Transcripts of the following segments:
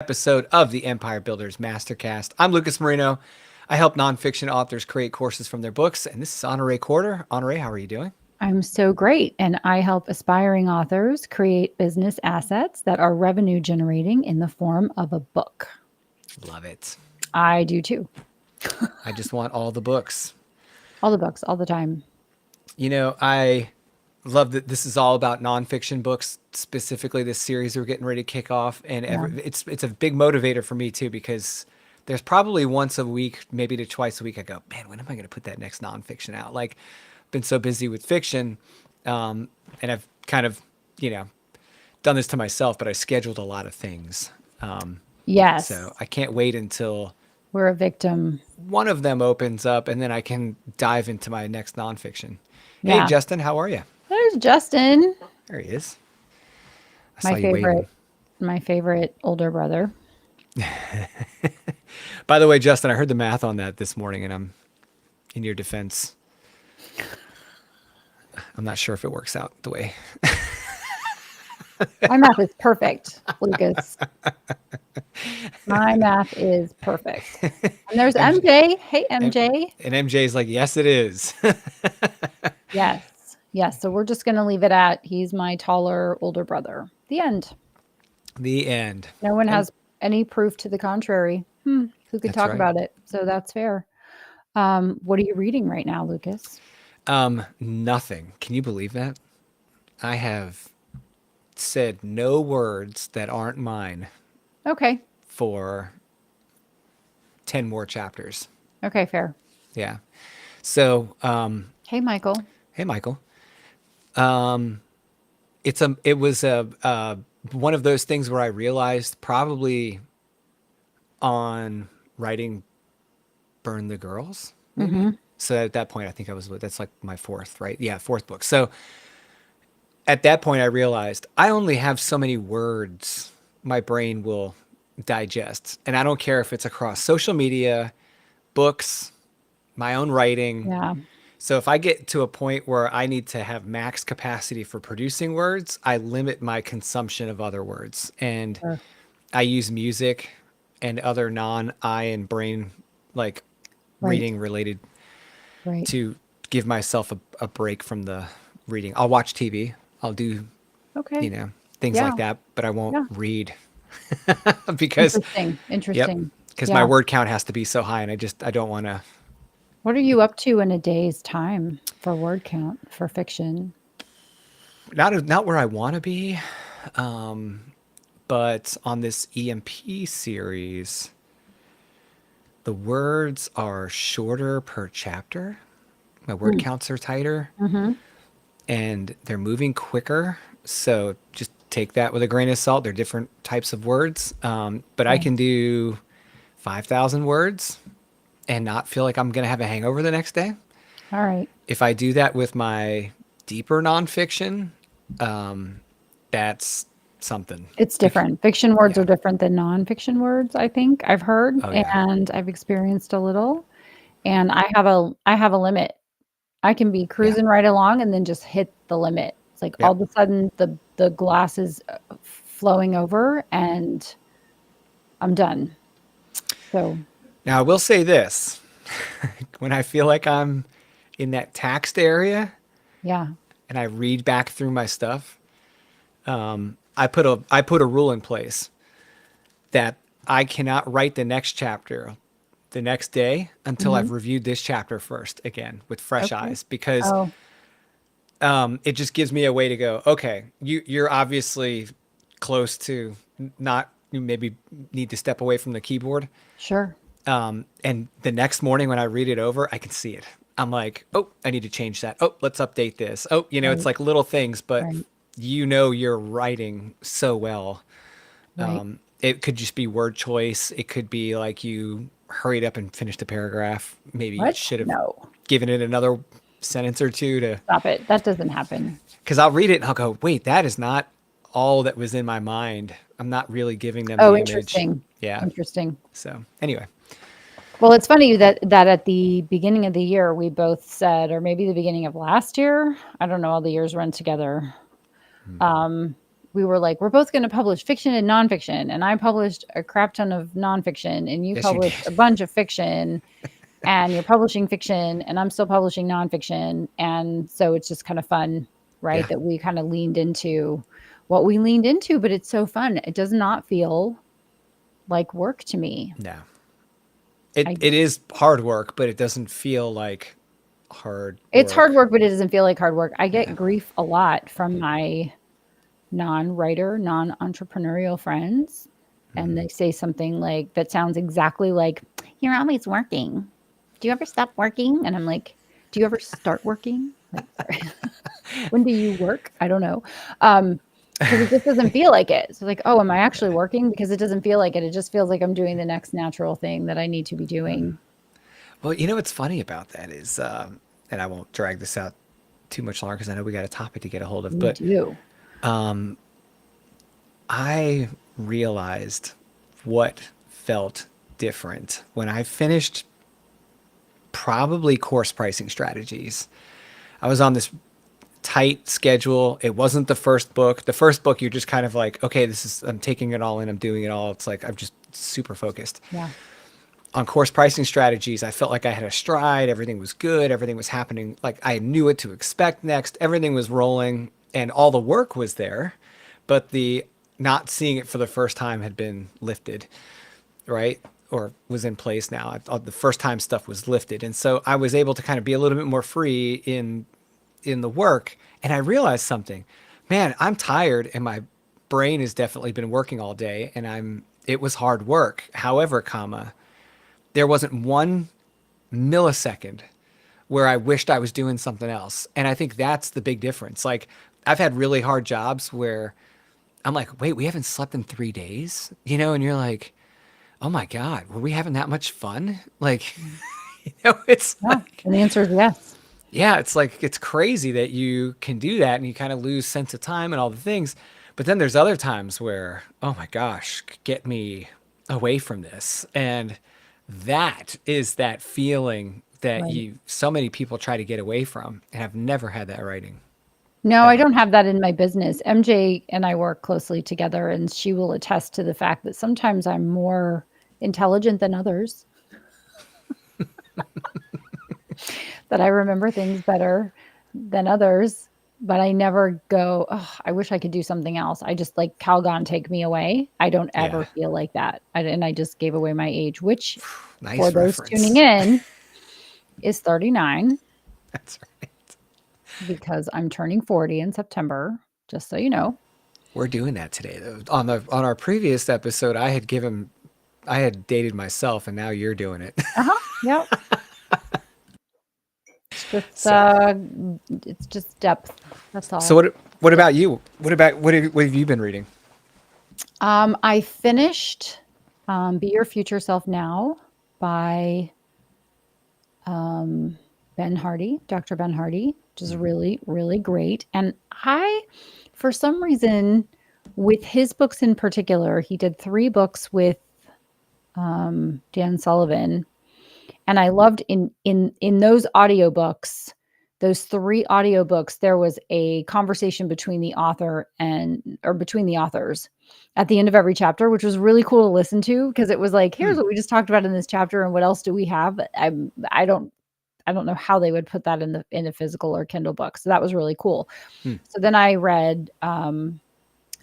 episode of the Empire Builders MasterCast. I'm Lucas Marino. I help nonfiction authors create courses from their books, and this is Honorée Quarter. Honorée, how are you doing? I'm so great. And I help aspiring authors create business assets that are revenue generating in the form of a book. Love it. I do too. I just want all the books. All the books, all the time. I love that this is all about nonfiction books, specifically this series we're getting ready to kick off. And Yeah. it's a big motivator for me too, because there's probably once a week, maybe to twice a week, I go, man, when am I going to put that next nonfiction out? Like, been so busy with fiction, and I've kind of, you know, done this to myself, but I scheduled a lot of things. Yes. So I can't wait until We're a victim. one of them opens up, and then I can dive into my next nonfiction. Hey, Yeah. Justin, how are you? There's Justin, There he is. I saw my you waving. favorite older brother. By the way, Justin, I heard the math on that this morning, and I'm in your defense. I'm not sure if it works out the way. My math is perfect, Lucas. My math is perfect. And there's MJ. Hey, MJ. And MJ's like, yes, it is. Yes. Yes. So we're just going to leave it at he's my taller older brother. The end. The end. No one has any proof to the contrary. Who could That's talk right. about it? So that's fair. What are you reading right now, Lucas? Nothing. Can you believe that? I have said no words that aren't mine Okay. for 10 more chapters. Okay, fair. Yeah. So, Hey, Michael. hey, Michael. It was one of those things where I realized probably on writing Burn the Girls, maybe. So at that point, I think that's like my fourth, right? Yeah, fourth book. So at that point, I realized I only have so many words my brain will digest. And I don't care if it's across social media, books, my own writing. Yeah. So if I get to a point where I need to have max capacity for producing words, I limit my consumption of other words. And Sure. I use music and other non-eye and brain, like Right. reading related, Right. to give myself a break from the reading. I'll watch TV. I'll do, Okay. things Yeah. like that, but I won't Yeah. read because, Interesting. yep, Interesting. because my Yeah. word count has to be so high, and I don't want to. What are you up to in a day's time for word count for fiction? Not where I want to be, but on this EMP series, the words are shorter per chapter. My word counts are tighter, and they're moving quicker. So just take that with a grain of salt. They're different types of words, but I Yeah. can do 5,000 words and not feel like I'm going to have a hangover the next day. All right. If I do that with my deeper nonfiction, that's something. It's different. Fiction words Yeah. are different than nonfiction words, I think I've heard Oh yeah. and I've experienced a little. And I have a limit. I can be Yeah. cruising right along and then just hit the limit. It's like all Yep. of a sudden the glass is flowing over and I'm done. So, Now I will say this. When I feel like I'm in that taxed area yeah. and I read back through my stuff, I put a rule in place that I cannot write the next chapter the next day until Mhm. I've reviewed this chapter first again with fresh Okay. eyes, because Oh, it just gives me a way to go, okay, you're obviously close to not, you maybe need to step away from the keyboard. sure. And the next morning when I read it over, I can see it. I'm like, oh, I need to change that. Oh, let's update this. Oh, it's Right. like little things, but Right. you're writing so well. Right. It could just be word choice. It could be like you hurried up and finished a paragraph. Maybe you What? should have No. given it another sentence or two to, Stop it. That doesn't happen. because I'll read it and I'll go, wait, that is not all that was in my mind. I'm not really giving them Oh, the image. interesting. Yeah. Interesting. So anyway, Well, it's funny that at the beginning of the year we both said, or maybe the beginning of last year, I don't know, all the years run together. we were like, we're both going to publish fiction and nonfiction. And I published a crap ton of nonfiction and you Yes, you published did. a bunch of fiction and you're publishing fiction and I'm still publishing nonfiction. And so it's just kind of fun, right? Yeah. That we kind of leaned into what we leaned into, but it's so fun. It does not feel like work to me. No. It I, it is hard work, but it doesn't feel like hard it's hard work. work, but it doesn't feel like hard work. I get Yeah. grief a lot from my non-writer, non-entrepreneurial friends. And they say something like, that sounds exactly like, you're always working. Do you ever stop working? And I'm like, do you ever start working? Like, sorry. When do you work? I don't know. Because it just doesn't feel like it. So like, oh, am I actually working? Because it doesn't feel like it. It just feels like I'm doing the next natural thing that I need to be doing. Well, you know what's funny about that is, and I won't drag this out too much longer because I know we got a topic to get a hold of, You but do. I realized what felt different when I finished probably course pricing strategies. I was on this tight schedule. It wasn't the first book. The first book, you're just kind of like, okay, I'm taking it all in, I'm doing it all. It's like, I'm just super focused. Yeah. On course pricing strategies, I felt like I had a stride. Everything was good. Everything was happening. Like I knew what to expect next. Everything was rolling and all the work was there, but the not seeing it for the first time had been lifted, right? Or was in place now. The first time stuff was lifted. And so I was able to kind of be a little bit more free in the work. And I realized something, man, I'm tired and my brain has definitely been working all day and it was hard work. However, there wasn't 1 millisecond where I wished I was doing something else. And I think that's the big difference. Like I've had really hard jobs where I'm like, wait, we haven't slept in 3 days, and you're like, oh my God, were we having that much fun? Like, it's Yeah. like, And the answer is yes. yeah, it's like, it's crazy that you can do that and you kind of lose sense of time and all the things. But then there's other times where, oh my gosh, get me away from this. And that is that feeling that Right. so many people try to get away from. And I've never had that writing No, I ever. don't have that in my business. MJ and I work closely together, and she will attest to the fact that sometimes I'm more intelligent than others, that I remember things better than others, but I never go, oh, I wish I could do something else. I just like Calgon, take me away. I don't ever Yeah. feel like that. And I just gave away my age, which for Nice those tuning reference. in is 39 That's right. because I'm turning 40 in September, just so you know. We're doing that today though. On our previous episode, I had dated myself and now you're doing it. Uh-huh. Yep. It's just So it's just depth. That's so all. what about you? What have you been reading? I finished Be Your Future Self Now by Ben Hardy, Dr. Ben Hardy, which is really, really great. And for some reason, with his books in particular, he did 3 books with Dan Sullivan. And I loved in those audiobooks, those 3 audiobooks, there was a conversation between the author or between the authors at the end of every chapter, which was really cool to listen to because it was like, Hmm. here's what we just talked about in this chapter and what else do we have? I don't know how they would put that in a physical or Kindle book. So that was really cool. Hmm. So then I read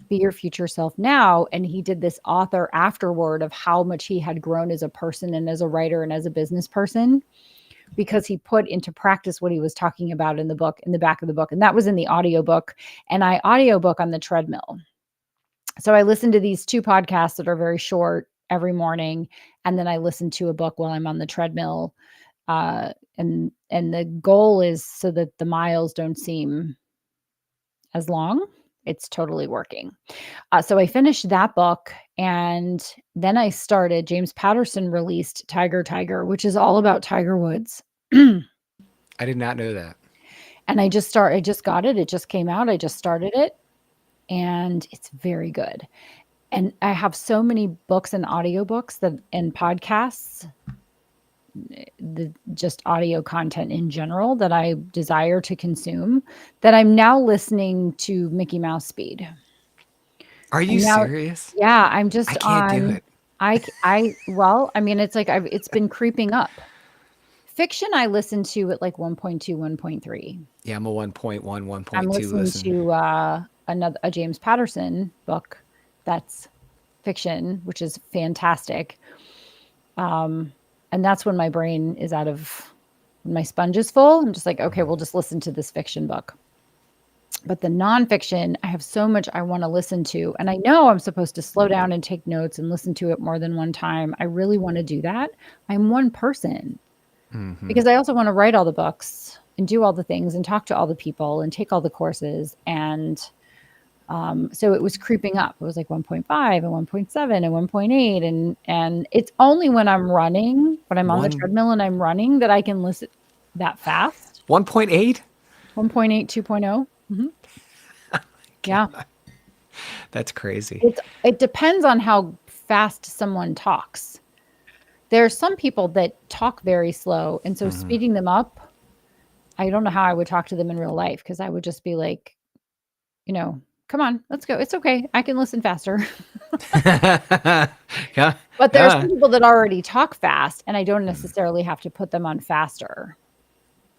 Be Your Future Self Now, and he did this author afterword of how much he had grown as a person and as a writer and as a business person because he put into practice what he was talking about in the book, in the back of the book. And that was in the audiobook, and I audiobook on the treadmill. So I listen to these 2 podcasts that are very short every morning, and then I listen to a book while I'm on the treadmill. And the goal is so that the miles don't seem as long. It's totally working. So I finished that book, and then I started. James Patterson released Tiger Tiger, which is all about Tiger Woods. I did not know that. And I just got it. It just came out. I just started it, and it's very good. And I have so many books and audiobooks and podcasts, just audio content in general that I desire to consume, that I'm now listening to Mickey Mouse speed. Are you And now, serious? yeah, I'm I just can't do on, it. well, I mean, it's like it's been creeping up. Fiction I listen to at like 1.2, 1.3. Yeah, I'm a 1.1, I'm 1.2 listening listen. to a James Patterson book that's fiction, which is fantastic. And that's when my brain is when my sponge is full. I'm just like, okay, we'll just listen to this fiction book. But the nonfiction, I have so much I want to listen to. And I know I'm supposed to slow down and take notes and listen to it more than one time. I really want to do that. I'm one person Hmm. because I also want to write all the books and do all the things and talk to all the people and take all the courses. And so it was creeping up. It was like 1.5 and 1.7 and 1.8. And it's only when I'm running, when I'm on the One treadmill and I'm running that I can listen that fast. 1.8? 1.8, 2.0. Mhm. Yeah. That's crazy. It depends on how fast someone talks. There are some people that talk very slow, and so Hmm. speeding them up, I don't know how I would talk to them in real life because I would just be like, "Come on, let's go. It's okay. I can listen faster." Yeah, But there are yeah. some people that already talk fast, and I don't Mm, necessarily have to put them on faster.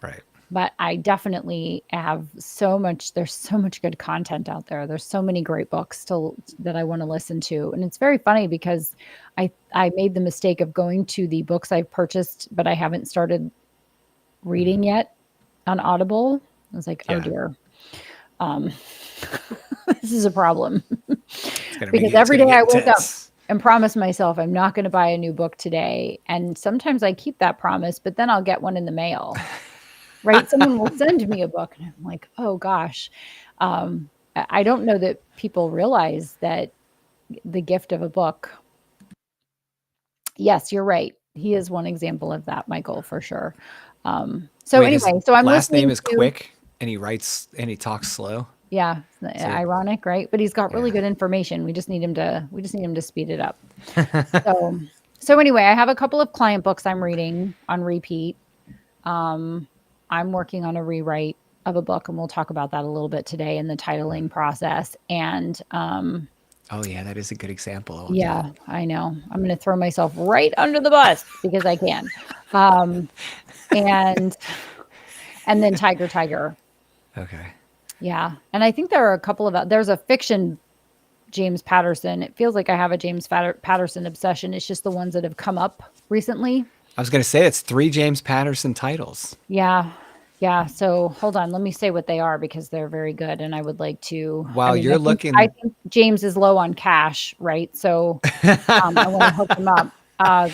right. But I definitely have there's so much good content out there. There's so many great books that I want to listen to. And it's very funny because I made the mistake of going to the books I've purchased, but I haven't started reading yet on Audible. I was like, oh Yeah, dear. Um, this is a problem because it's every gonna day get I wake up intense. and promise myself I'm not going to buy a new book today. And sometimes I keep that promise, but then I'll get one in the mail. Right? Someone will send me a book, and I'm like, "Oh gosh." I don't know that people realize that the gift of a book. Yes, you're right. He is one example of that, Michael, for sure. So Wait, his anyway, so I'm last name listening is to Quick, and he talks slow. yeah, So ironic, right? But he's got really yeah. good information. We just need him to speed it up. So so anyway, I have a couple of client books I'm reading on repeat. Um, I'm working on a rewrite of a book, and we'll talk about that a little bit today in the titling process. And Oh yeah, that is a good example of that. yeah, I know I'm going to throw myself right under the bus because I can. Um, and and then Tiger. Okay. Yeah, and I think there are a couple of there's a fiction James Patterson. It feels like I have a Patterson obsession. It's just the ones that have come up recently. I was gonna say it's three James Patterson titles. Yeah. Yeah. So hold on. Let me say what they are because they're very good. And I would like to, I While mean, you're I looking, think James is low on cash, right? So I want to hook him up.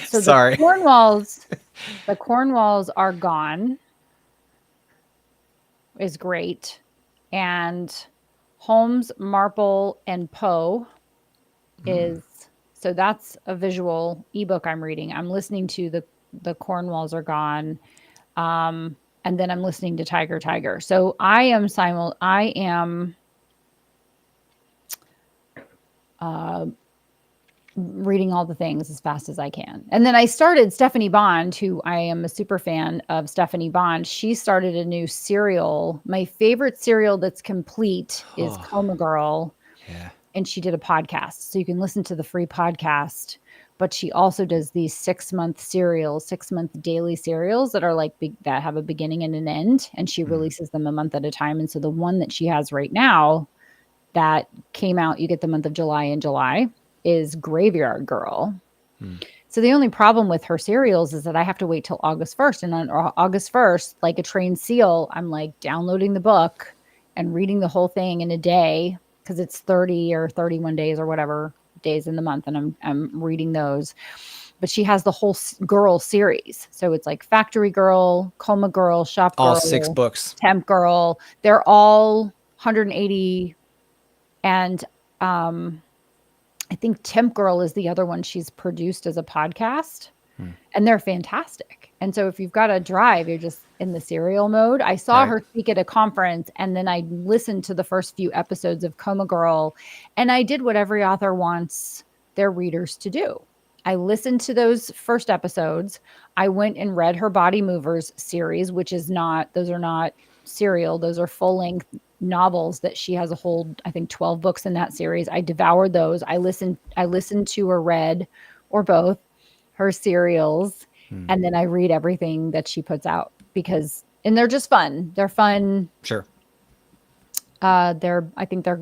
So sorry. The Cornwalls are gone is great. And Holmes, Marple, and Poe is, so that's a visual ebook I'm reading. I'm listening to the Cornwalls are gone. And then I'm listening to Tiger. So I am uh, reading all the things as fast as I can. And then I started Stephanie Bond, who I am a super fan of Stephanie Bond. She started a new serial. My favorite serial that's complete is Oh, Coma Girl. yeah. And she did a podcast. So you can listen to the free podcast. But she also does these 6-month serials, 6-month daily serials that are like that have a beginning and an end. And she Mm, releases them a month at a time. And so the one that she has right now that came out, you get the month of July in July, is Graveyard Girl. mm. So the only problem with her serials is that I have to wait till August 1st. And on August 1st, like a trained seal, I'm like downloading the book and reading the whole thing in a day because it's 30 or 31 days or whatever days in the month. And I'm reading those. But she has the whole girl series. So it's like Factory Girl, Coma Girl, Shop All six Girl, books. Temp Girl. They're all 180. And I think Temp Girl is the other one she's produced as a podcast, Mm, and they're fantastic. And so if you've got a drive, you're just in the serial mode. I saw right. her speak at a conference, and then I listened to the first few episodes of Coma Girl, and I did what every author wants their readers to do. I listened to those first episodes. I went and read her Body Movers series, which is not, those are not serial, those are full length novels that she has a whole, I think 12 books in that series. I devoured those. I listened to or read, or both, her serials. And then I read everything that she puts out and they're just fun. They're fun. Sure. I think they're,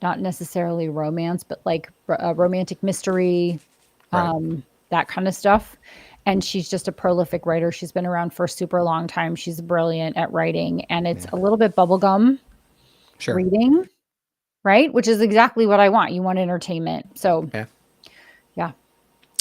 not necessarily romance, but like romantic mystery, Right. that kind of stuff. And she's just a prolific writer. She's been around for a super long time. She's brilliant at writing, and it's Yeah. a little bit bubblegum Sure. reading, right? Which is exactly what I want. You want entertainment. So, Yeah. yeah.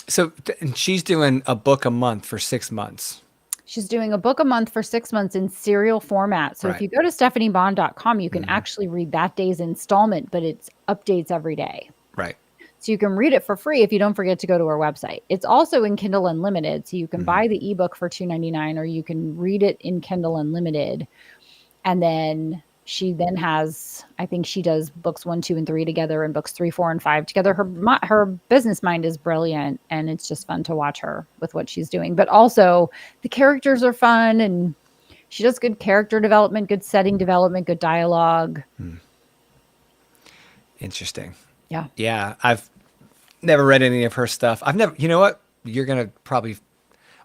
So, and she's doing a book a month for 6 months. She's doing a book a month for 6 months in serial format. So if Right. you go to stephaniebond.com, you can actually read that day's installment, but it's updates every day. Right. So you can read it for free if you don't forget to go to our website. It's also in Kindle Unlimited. So you can buy the ebook for $2.99, or you can read it in Kindle Unlimited. And then she then has, I think she does books 1, 2, and 3 together, and books 3, 4, and 5 together. Her business mind is brilliant, and it's just fun to watch her with what she's doing. But also the characters are fun, and she does good character development, good setting development, good dialogue. Interesting. Yeah. Yeah. I've never read any of her stuff. You know what? You're going to probably,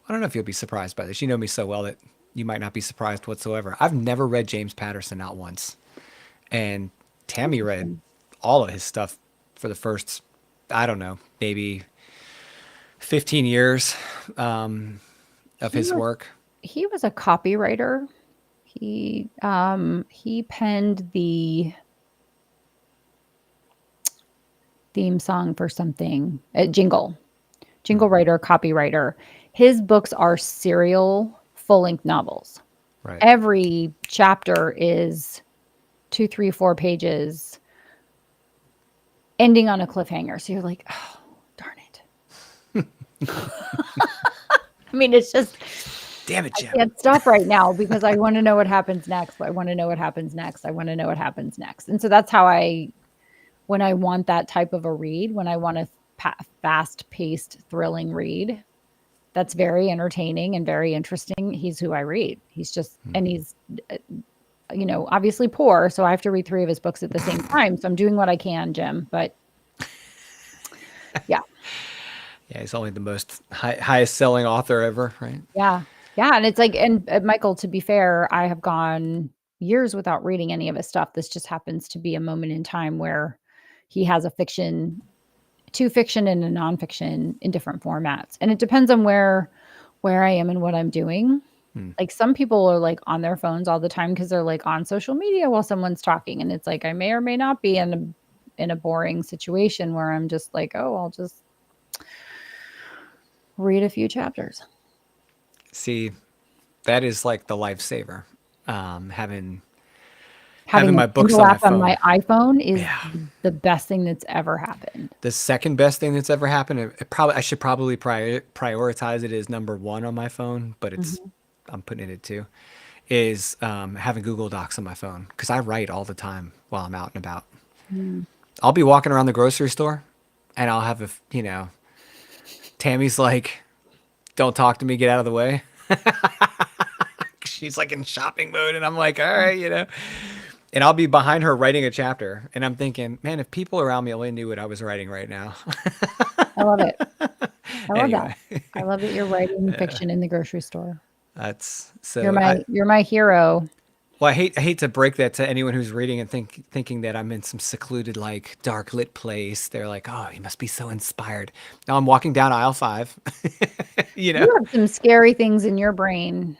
I don't know if you'll be surprised by this. You know me so well that you might not be surprised whatsoever. I've never read James Patterson, not once. And Tammy read all of his stuff for the first, I don't know, maybe 15 years of his work. He was a copywriter. He penned the theme song for something, jingle writer, copywriter. His books are serial full-length novels. Right. Every chapter is 2, 3, 4 pages, ending on a cliffhanger. So you're like, oh, darn it. I mean, it's just, Damn it, I Jim. can't stop right now because I want to know what happens next. I want to know what happens next. I want to know what happens next. And so that's how when I want that type of a read, when I want a fast-paced, thrilling read, that's very entertaining and very interesting, he's who I read. He's just, and he's, obviously poor, so I have to read 3 of his books at the same time. So I'm doing what I can, Jim. But yeah. Yeah, he's only the most highest selling author ever, right? Yeah. Yeah. And it's like, and Michael, to be fair, I have gone years without reading any of his stuff. This just happens to be a moment in time where he has 2 fiction and a nonfiction in different formats. And it depends on where I am and what I'm doing. Like some people are like on their phones all the time because they're like on social media while someone's talking. And it's like, I may or may not be in a boring situation where I'm just like, oh, I'll just read a few chapters. See, that is like the lifesaver. Having my a books Kindle on my app on phone. my iPhone is Yeah. the best thing that's ever happened. The second best thing that's ever happened, I should probably prioritize it as number 1 on my phone, but I'm putting it at 2, is having Google Docs on my phone, because I write all the time while I'm out and about. I'll be walking around the grocery store, and I'll have Tammy's like, don't talk to me, get out of the way. She's like in shopping mode, and I'm like, all right. And I'll be behind her writing a chapter, and I'm thinking, man, if people around me only knew what I was writing right now. I love it. I love Anyway. that. I love that you're writing fiction in the grocery store. That's so. You're my hero. Well, I hate to break that to anyone who's reading and thinking that I'm in some secluded, like, dark lit place. They're like, oh, you must be so inspired. Now I'm walking down aisle 5. You have some scary things in your brain.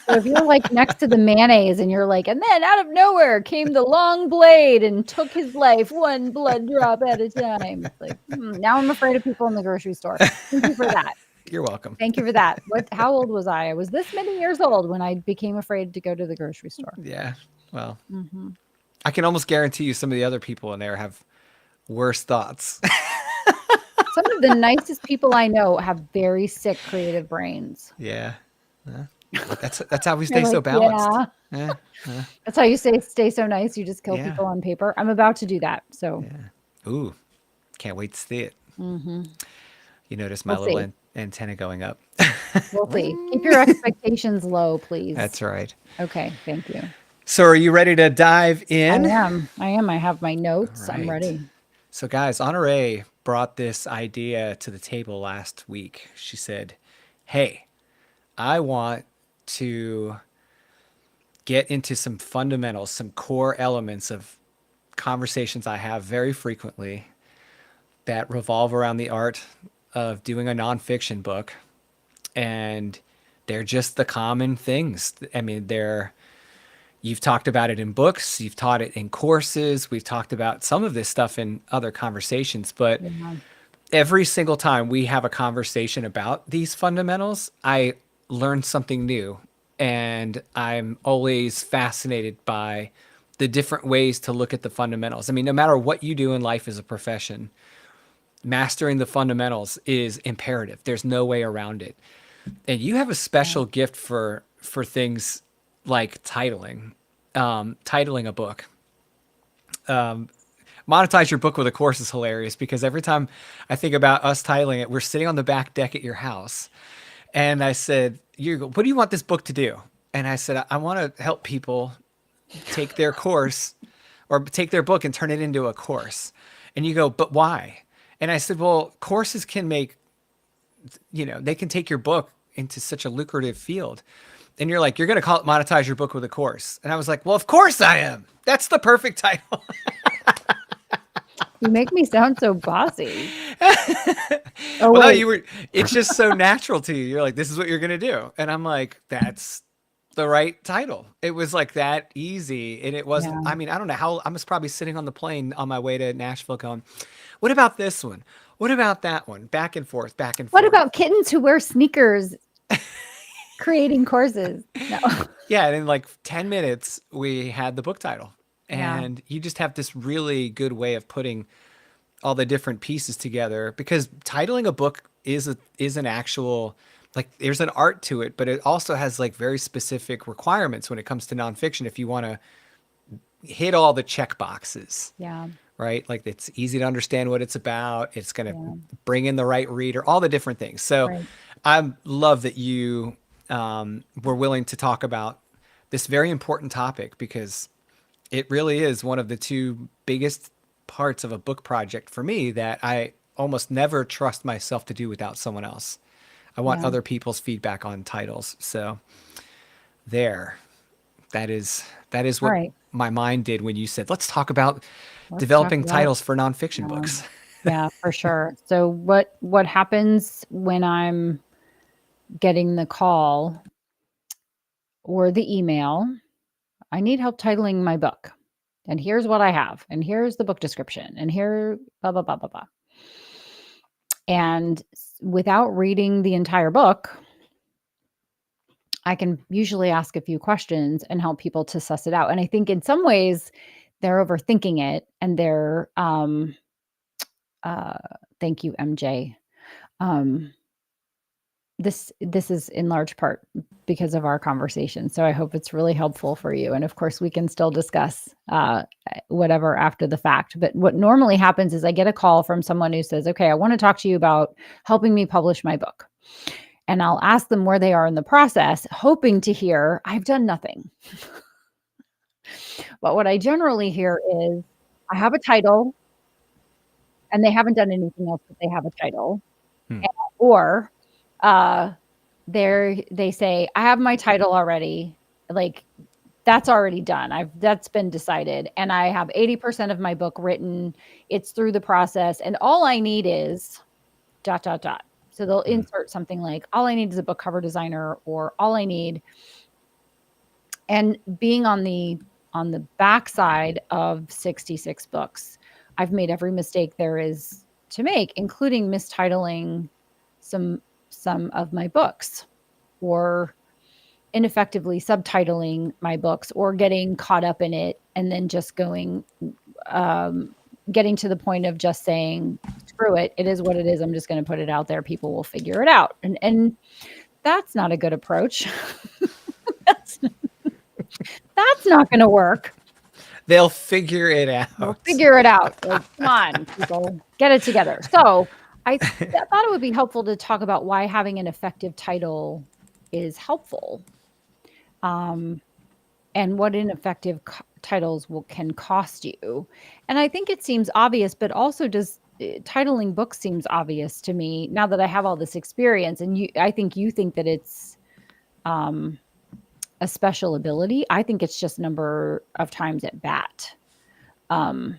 So if you're like next to the mayonnaise and you're like, and then out of nowhere came the long blade and took his life 1 blood drop at a time. It's like, now I'm afraid of people in the grocery store. Thank you for that. You're welcome. Thank you for that. How old was I? I was this many years old when I became afraid to go to the grocery store. Yeah. Well, I can almost guarantee you some of the other people in there have worse thoughts. Some of the nicest people I know have very sick creative brains. Yeah. That's how we stay so balanced. Yeah. That's how you stay so nice. You just kill people on paper. I'm about to do that. So Ooh, can't wait to see it. You notice my antenna going up. We'll see. Keep your expectations low, please. That's right. Okay, thank you. So are you ready to dive in? I am. I have my notes. I'm Right. ready. So guys, Honorée brought this idea to the table last week. She said, "Hey, I want to get into some fundamentals, some core elements of conversations I have very frequently that revolve around the art of doing a nonfiction book. And they're just the common things. I mean, you've talked about it in books, you've taught it in courses, we've talked about some of this stuff in other conversations, but Yeah. every single time we have a conversation about these fundamentals, I learn something new. And I'm always fascinated by the different ways to look at the fundamentals. I mean, no matter what you do in life as a profession, mastering the fundamentals is imperative. There's no way around it. And you have a special gift for things like titling a book. Monetize your book with a course is hilarious because every time I think about us titling it, we're sitting on the back deck at your house. And I said, what do you want this book to do? And I said, I want to help people take their course or take their book and turn it into a course. And you go, but why? And I said, well, courses can make, they can take your book into such a lucrative field. And you're like, you're going to call it monetize your book with a course. And I was like, well, of course I am. That's the perfect title. You make me sound so bossy. Oh, well, no, it's just so natural to you. You're like, this is what you're going to do. And I'm like, that's the right title. It was like that easy. And it wasn't, I mean, I don't know how, I was probably sitting on the plane on my way to Nashville going, what about this one? What about that one? Back and forth, back and forth. What about kittens who wear sneakers creating courses? No. Yeah. And in like 10 minutes, we had the book title. And you just have this really good way of putting all the different pieces together, because titling a book is an actual, like, there's an art to it, but it also has like very specific requirements when it comes to nonfiction. If you want to hit all the check boxes, right? Like, it's easy to understand what it's about. It's going to bring in the right reader, all the different things. So I love that you were willing to talk about this very important topic, because it really is one of the two biggest parts of a book project for me that I almost never trust myself to do without someone else. I want other people's feedback on titles. So that is what my mind did when you said, let's talk about developing titles for nonfiction books. Yeah, for sure. So what happens when I'm getting the call or the email? I need help titling my book. And here's what I have. And here's the book description. And here, blah, blah, blah, blah, blah. And without reading the entire book, I can usually ask a few questions and help people to suss it out. And I think in some ways they're overthinking it, and they're, thank you, MJ. This is in large part because of our conversation. So I hope it's really helpful for you. And of course, we can still discuss whatever after the fact. But what normally happens is I get a call from someone who says, okay, I want to talk to you about helping me publish my book. And I'll ask them where they are in the process, hoping to hear, I've done nothing. But what I generally hear is, I have a title, and they haven't done anything else, but they have a title. Or they say, I have my title already. Like, that's already done. That's been decided. And I have 80% of my book written. It's through the process. And all I need is ... So they'll insert something like, all I need is a book cover designer, or all I need. And being on the backside of 66 books, I've made every mistake there is to make, including mistitling some of my books, or ineffectively subtitling my books, or getting caught up in it and then just getting to the point of just saying, screw it. It is what it is. I'm just going to put it out there. People will figure it out. And that's not a good approach. That's not going to work. They'll figure it out. They'll figure it out. Like, come on, people, get it together. So I thought it would be helpful to talk about why having an effective title is helpful, um, and what ineffective titles can cost you. And I think it seems obvious, but also does titling books seems obvious to me now that I have all this experience. And I think you think that it's um, a special ability. I think it's just number of times at bat. Um,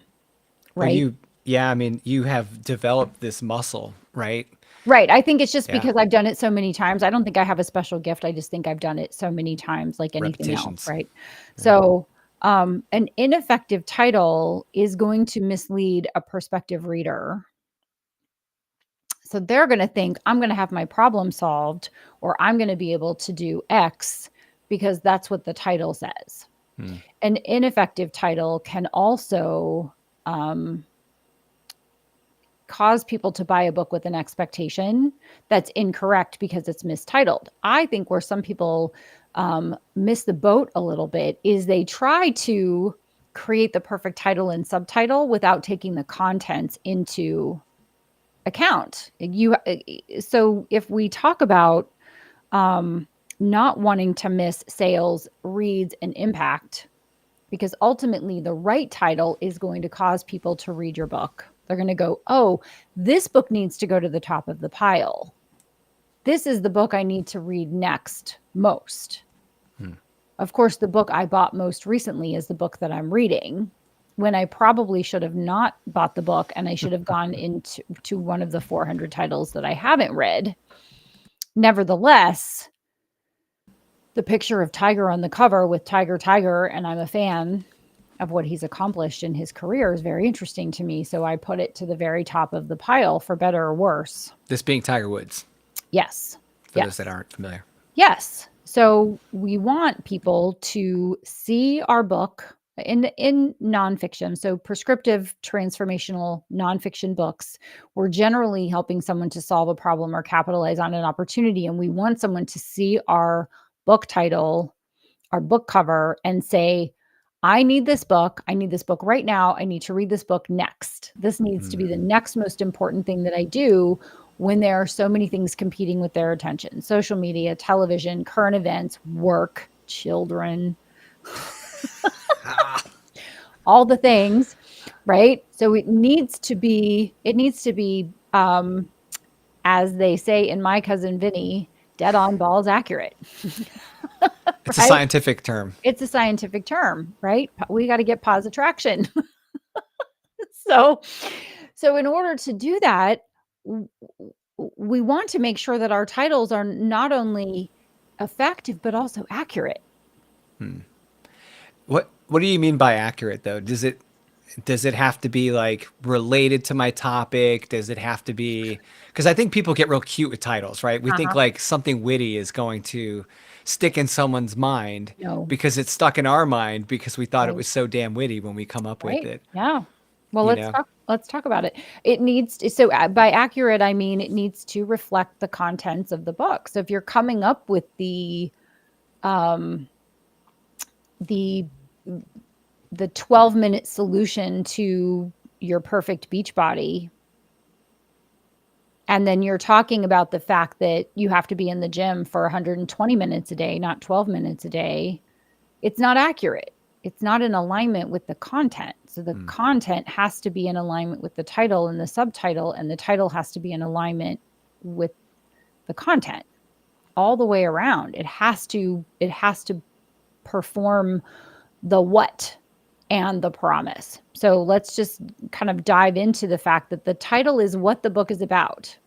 Well, right? yeah, I mean, you have developed this muscle, right? Right. I think it's just Yeah, because I've done it so many times. I don't think I have a special gift. I just think I've done it so many times, like anything else. repetitions. Right. Yeah. So, an ineffective title is going to mislead a prospective reader. So they're going to think, I'm going to have my problem solved, or I'm going to be able to do X because that's what the title says. Hmm. An ineffective title can also um, cause people to buy a book with an expectation that's incorrect because it's mistitled. I think where some people miss the boat a little bit is they try to create the perfect title and subtitle without taking the contents into account. So if we talk about not wanting to miss sales, reads, and impact, because ultimately the right title is going to cause people to read your book. They're going to go, oh, this book needs to go to the top of the pile. This is the book I need to read next most. Hmm. Of course, the book I bought most recently is the book that I'm reading, when I probably should have not bought the book and I should have gone into one of the 400 titles that I haven't read. Nevertheless, the picture of Tiger on the cover with Tiger Tiger, and I'm a fan of what he's accomplished in his career, is very interesting to me. So I put it to the very top of the pile, for better or worse. This being Tiger Woods, Yes. for those that Yes. aren't familiar. Yes. So we want people to see our book in nonfiction. So prescriptive, transformational nonfiction books, we're generally helping someone to solve a problem or capitalize on an opportunity. And we want someone to see our book title, our book cover, and say, I need this book. I need this book right now. I need to read this book next. This needs to Hmm. be the next most important thing that I do when there are so many things competing with their attention: social media, television, current events, work, children, Ah. all the things, right? So it needs to be, as they say in My Cousin Vinny, dead on balls accurate, It's a right? scientific term. It's a scientific term, right? We got to get pause attraction. So, so in order to do that, we want to make sure that our titles are not only effective but also accurate. Hmm. What do you mean by accurate though? Does it have to be like related to my topic? Does it have to be, because I think people get real cute with titles, right? We think Uh-huh. like something witty is going to stick in someone's mind No, because it's stuck in our mind because we thought it right, was so damn witty when we come up with right, it, yeah. Well, you know? let's talk about it. It needs to, so by accurate, I mean it needs to reflect the contents of the book. So if you're coming up with um the the 12-minute solution to your perfect beach body, and then you're talking about the fact that you have to be in the gym for 120 minutes a day, not 12 minutes a day, it's not accurate. It's not in alignment with the content. So the Hmm. content has to be in alignment with the title and the subtitle, and the title has to be in alignment with the content all the way around. It has to perform the what and the promise. So let's just kind of dive into the fact that the title is what the book is about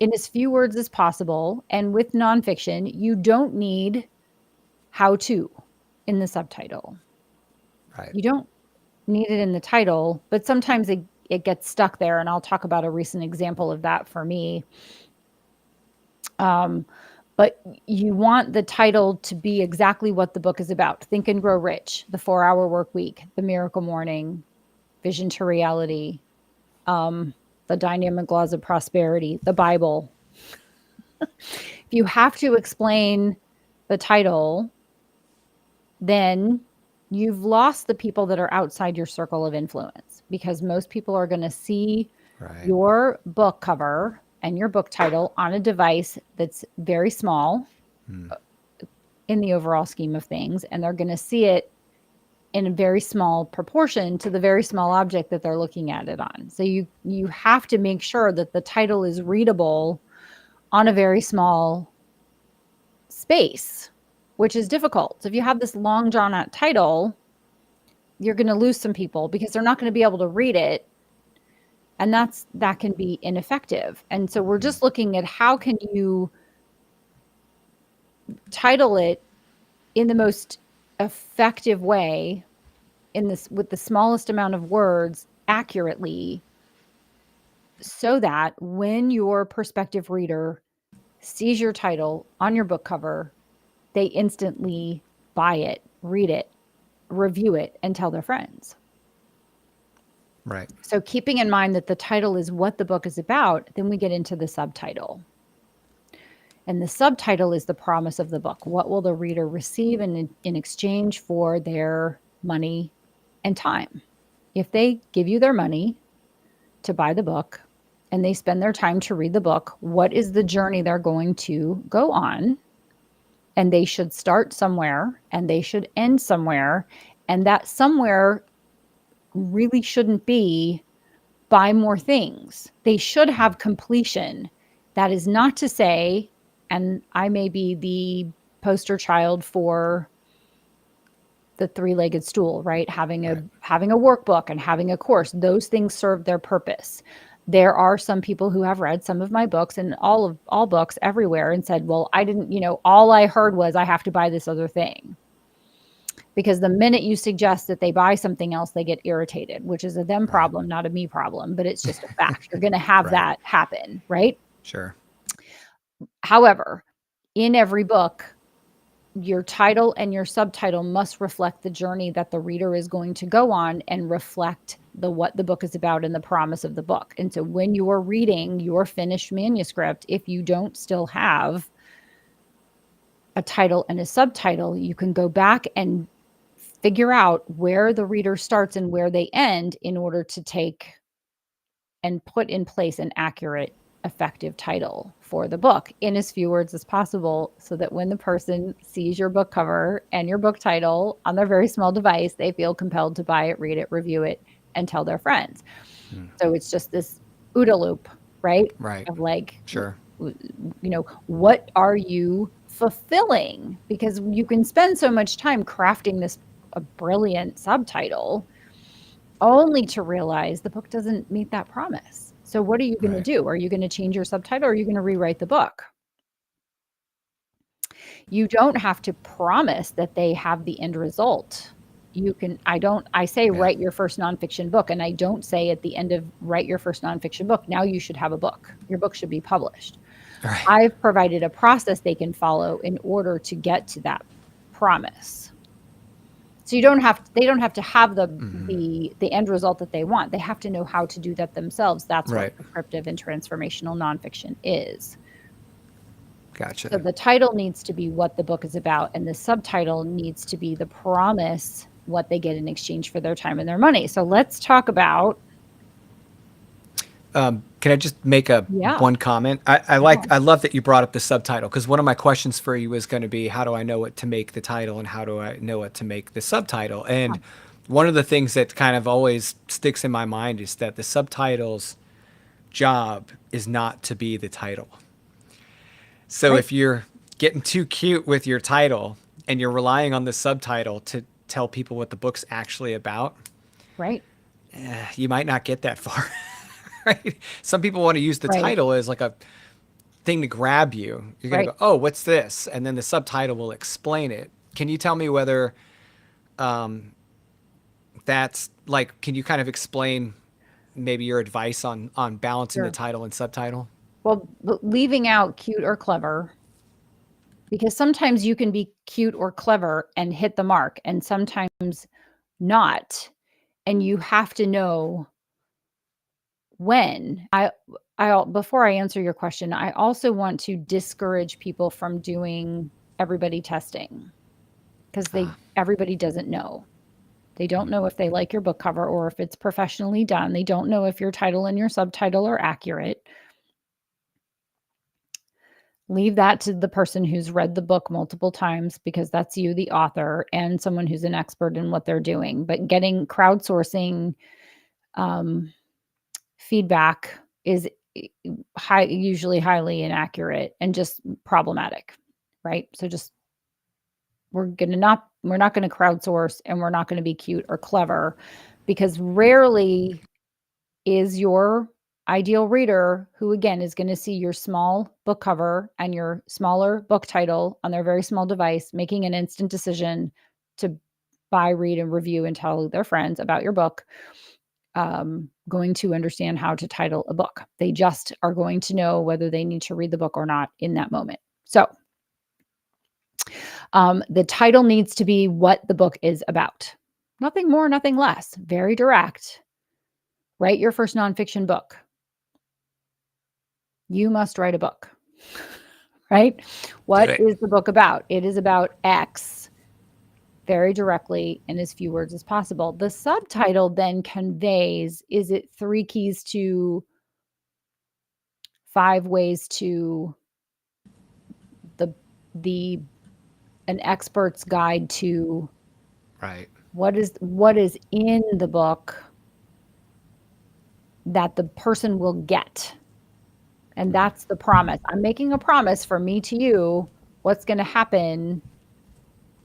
in as few words as possible. And with nonfiction, you don't need how to in the subtitle. Right. You don't need it in the title, but sometimes it gets stuck there. And I'll talk about a recent example of that for me. Um, but you want the title to be exactly what the book is about. Think and Grow Rich, The 4 Hour Work Week, The Miracle Morning, Vision to Reality, The Dynamic Laws of Prosperity, the Bible. If you have to explain the title, then you've lost the people that are outside your circle of influence, because most people are going to see Right. your book cover and your book title on a device that's very small in the overall scheme of things, and they're going to see it in a very small proportion to the very small object that they're looking at it on. So you have to make sure that the title is readable on a very small space, which is difficult. So if you have this long drawn out title, you're going to lose some people because they're not going to be able to read it, and that can be ineffective. And so we're just looking at how can you title it in the most effective way in this with the smallest amount of words accurately, so that when your prospective reader sees your title on your book cover, they instantly buy it, read it, review it, and tell their friends. Right. So keeping in mind that the title is what the book is about, then we get into the subtitle. And the subtitle is the promise of the book. What will the reader receive in exchange for their money and time? If they give you their money to buy the book and they spend their time to read the book, what is the journey they're going to go on? And they should start somewhere and they should end somewhere. And that somewhere really shouldn't be buy more things. They should have completion. That is not to say, and I may be the poster child for the three-legged stool, right? Having a workbook and having a course, those things serve their purpose. There are some people who have read some of my books and all books everywhere and said, well, I didn't, all I heard was I have to buy this other thing. Because the minute you suggest that they buy something else, they get irritated, which is a them problem, not a me problem, but it's just a fact. You're going to have that happen, right? Sure. However, in every book, your title and your subtitle must reflect the journey that the reader is going to go on and reflect what the book is about and the promise of the book. And so when you're reading your finished manuscript, if you don't still have a title and a subtitle, you can go back and figure out where the reader starts and where they end in order to take and put in place an accurate, effective title for the book in as few words as possible, so that when the person sees your book cover and your book title on their very small device, they feel compelled to buy it, read it, review it, and tell their friends. So it's just this OODA loop, right? Right. Of like, sure. What are you fulfilling? Because you can spend so much time crafting a brilliant subtitle only to realize the book doesn't meet that promise. So what are you going to do? Are you going to change your subtitle, or are you going to rewrite the book? You don't have to promise that they have the end result. I say write your first nonfiction book, and I don't say at the end of write your first nonfiction book, now you should have a book. Your book should be published. Right. I've provided a process they can follow in order to get to that promise. So they don't have to have the end result that they want. They have to know how to do that themselves. That's what prescriptive and transformational nonfiction is. Gotcha. So the title needs to be what the book is about, and the subtitle needs to be the promise, what they get in exchange for their time and their money. So let's talk about. Can I just make one comment? I love that you brought up the subtitle, because one of my questions for you is going to be, how do I know what to make the title and how do I know what to make the subtitle? And one of the things that kind of always sticks in my mind is that the subtitle's job is not to be the title. So if you're getting too cute with your title and you're relying on the subtitle to tell people what the book's actually about, you might not get that far. Right? Some people want to use the title as like a thing to grab you. You're going to go, oh, what's this? And then the subtitle will explain it. Can you tell me whether that's like, can you kind of explain maybe your advice on balancing the title and subtitle? Well, leaving out cute or clever, because sometimes you can be cute or clever and hit the mark, and sometimes not. And you have to know when. Before I answer your question, I also want to discourage people from doing everybody testing, because everybody doesn't know. They don't know if they like your book cover or if it's professionally done. They don't know if your title and your subtitle are accurate. Leave that to the person who's read the book multiple times, because that's you, the author, and someone who's an expert in what they're doing. But getting crowdsourcing feedback is usually highly inaccurate and just problematic, right? So just we're not going to crowdsource, and we're not going to be cute or clever, because rarely is your ideal reader, who again is going to see your small book cover and your smaller book title on their very small device, making an instant decision to buy, read, and review and tell their friends about your book, going to understand how to title a book. They just are going to know whether they need to read the book or not in that moment. So the title needs to be what the book is about. Nothing more, nothing less. Very direct. Write your first nonfiction book. You must write a book, right? What is the book about? It is about X, very directly, in as few words as possible. The subtitle then conveys, is it 3 keys to 5 ways to an expert's guide to, right? What is in the book that the person will get. And that's the promise. I'm making a promise for me to you, what's going to happen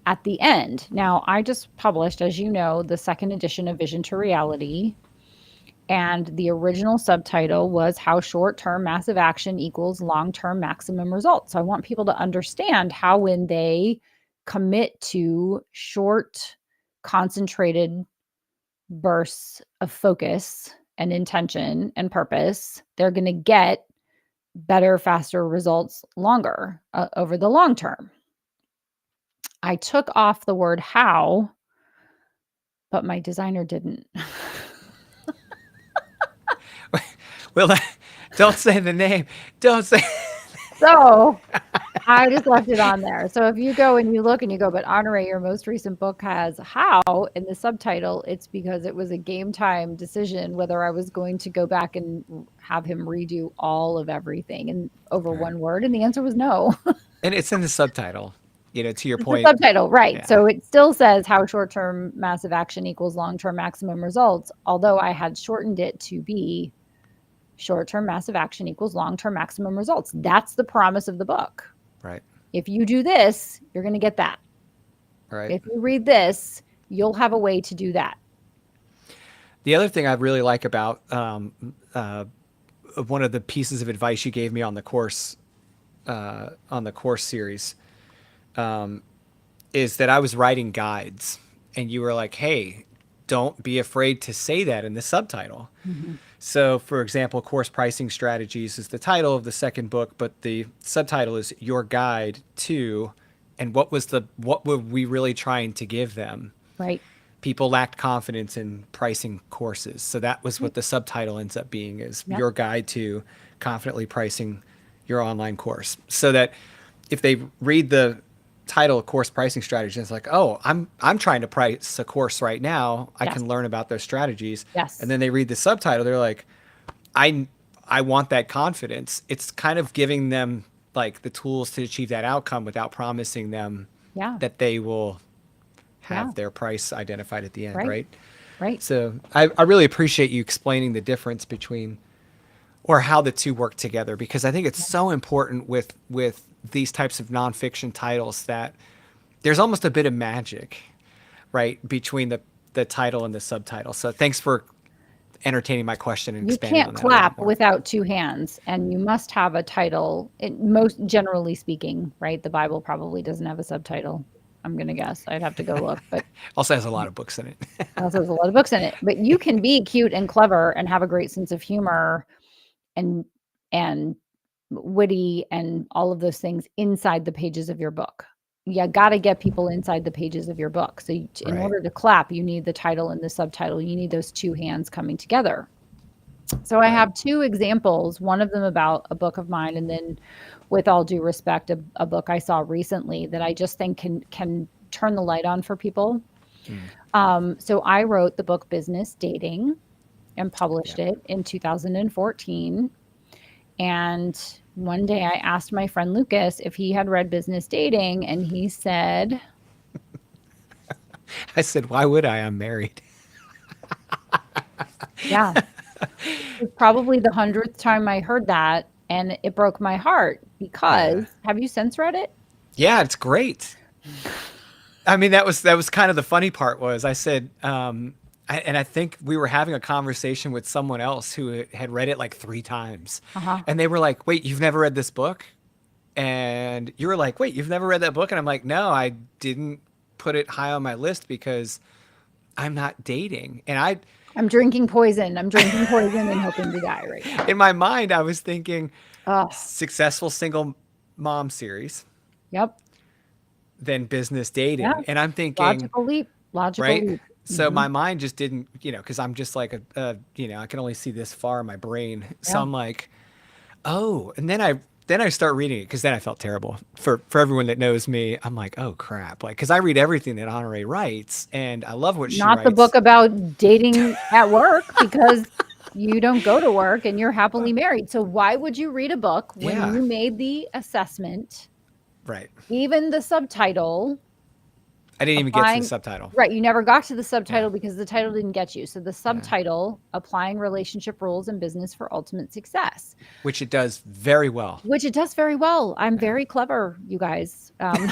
at the end. Now, I just published, as you know, the 2nd edition of Vision to Reality. And the original subtitle was How Short-Term Massive Action Equals Long-Term Maximum Results. So I want people to understand how, when they commit to short, concentrated bursts of focus and intention and purpose, they're going to get better, faster results longer, over the long term. I took off the word how, but my designer didn't. Well, don't say the name. Don't say. So I just left it on there. So if you go and you look and you go, but Honorée, your most recent book has how in the subtitle, it's because it was a game time decision whether I was going to go back and have him redo all of everything and over one word. And the answer was no. And it's in the subtitle, to your It's point. the subtitle, right. Yeah. So it still says how short-term massive action equals long-term maximum results, although I had shortened it to be short-term massive action equals long-term maximum results. That's the promise of the book. Right. If you do this, you're going to get that. Right. If you read this, you'll have a way to do that. The other thing I really like about one of the pieces of advice you gave me on the course series is that I was writing guides, and you were like, hey, don't be afraid to say that in the subtitle. Mm-hmm. So, for example, Course Pricing Strategies is the title of the 2nd book, but the subtitle is Your Guide to, and what were we really trying to give them? Right. People lacked confidence in pricing courses. So that was what the subtitle ends up being, is Your Guide to Confidently Pricing Your Online Course. So that if they read the title, Course Pricing Strategies, it's like, oh, I'm trying to price a course right now. I can learn about those strategies. Yes. And then they read the subtitle, they're like, I want that confidence. It's kind of giving them like the tools to achieve that outcome without promising them that they will have their price identified at the end, right? Right. So I really appreciate you explaining the difference between, or how the two work together, because I think it's so important with these types of nonfiction titles that there's almost a bit of magic, right, between the title and the subtitle. So thanks for entertaining my question and expanding on that. You can't clap without 2 hands, and you must have a title. Most generally speaking, right? The Bible probably doesn't have a subtitle, I'm going to guess. I'd have to go look, but also has a lot of books in it. Also has a lot of books in it. But you can be cute and clever and have a great sense of humor and witty and all of those things inside the pages of your book. You got to get people inside the pages of your book. So in order to clap, you need the title and the subtitle. You need those 2 hands coming together. So I have 2 examples, one of them about a book of mine, and then, with all due respect, a book I saw recently that I just think can turn the light on for people. So I wrote the book Business Dating and published Yeah. it in 2014. And one day I asked my friend Lucas if he had read Business Dating, and he said, I said, why would I? I'm married. yeah, it was probably the 100th time I heard that. And it broke my heart Yeah. because have you since read it? Yeah, it's great. I mean, that was kind of the funny part was I said, and I think we were having a conversation with someone else who had read it like 3 times, Uh huh. and they were like, "Wait, you've never read this book?" And you were like, "Wait, you've never read that book?" And I'm like, "No, I didn't put it high on my list because I'm not dating." And I'm drinking poison. I'm drinking poison and hoping to die right now. in my mind, I was thinking Oh, successful single mom series, yep. then business Yeah. dating, and I'm thinking, Logical leap. Logical right? leap. So Hmm. my mind just didn't, because I'm just like I can only see this far in my brain. So Yeah. I'm like, oh, and then I start reading it because then I felt terrible for everyone that knows me. I'm like, oh crap, like because I read everything that Honorée writes, and I love what she Not the book writes. about dating at work because you don't go to work and you're happily married. So why would you read a book when Yeah, you made the assessment, right. even the subtitle, I didn't even get to the applying, subtitle. right? You never got to the Yeah, subtitle because the title didn't get you. So the yeah, subtitle, applying relationship rules in business for ultimate success, which it does very well. which it does very well. I'm Yeah, very clever, you guys. and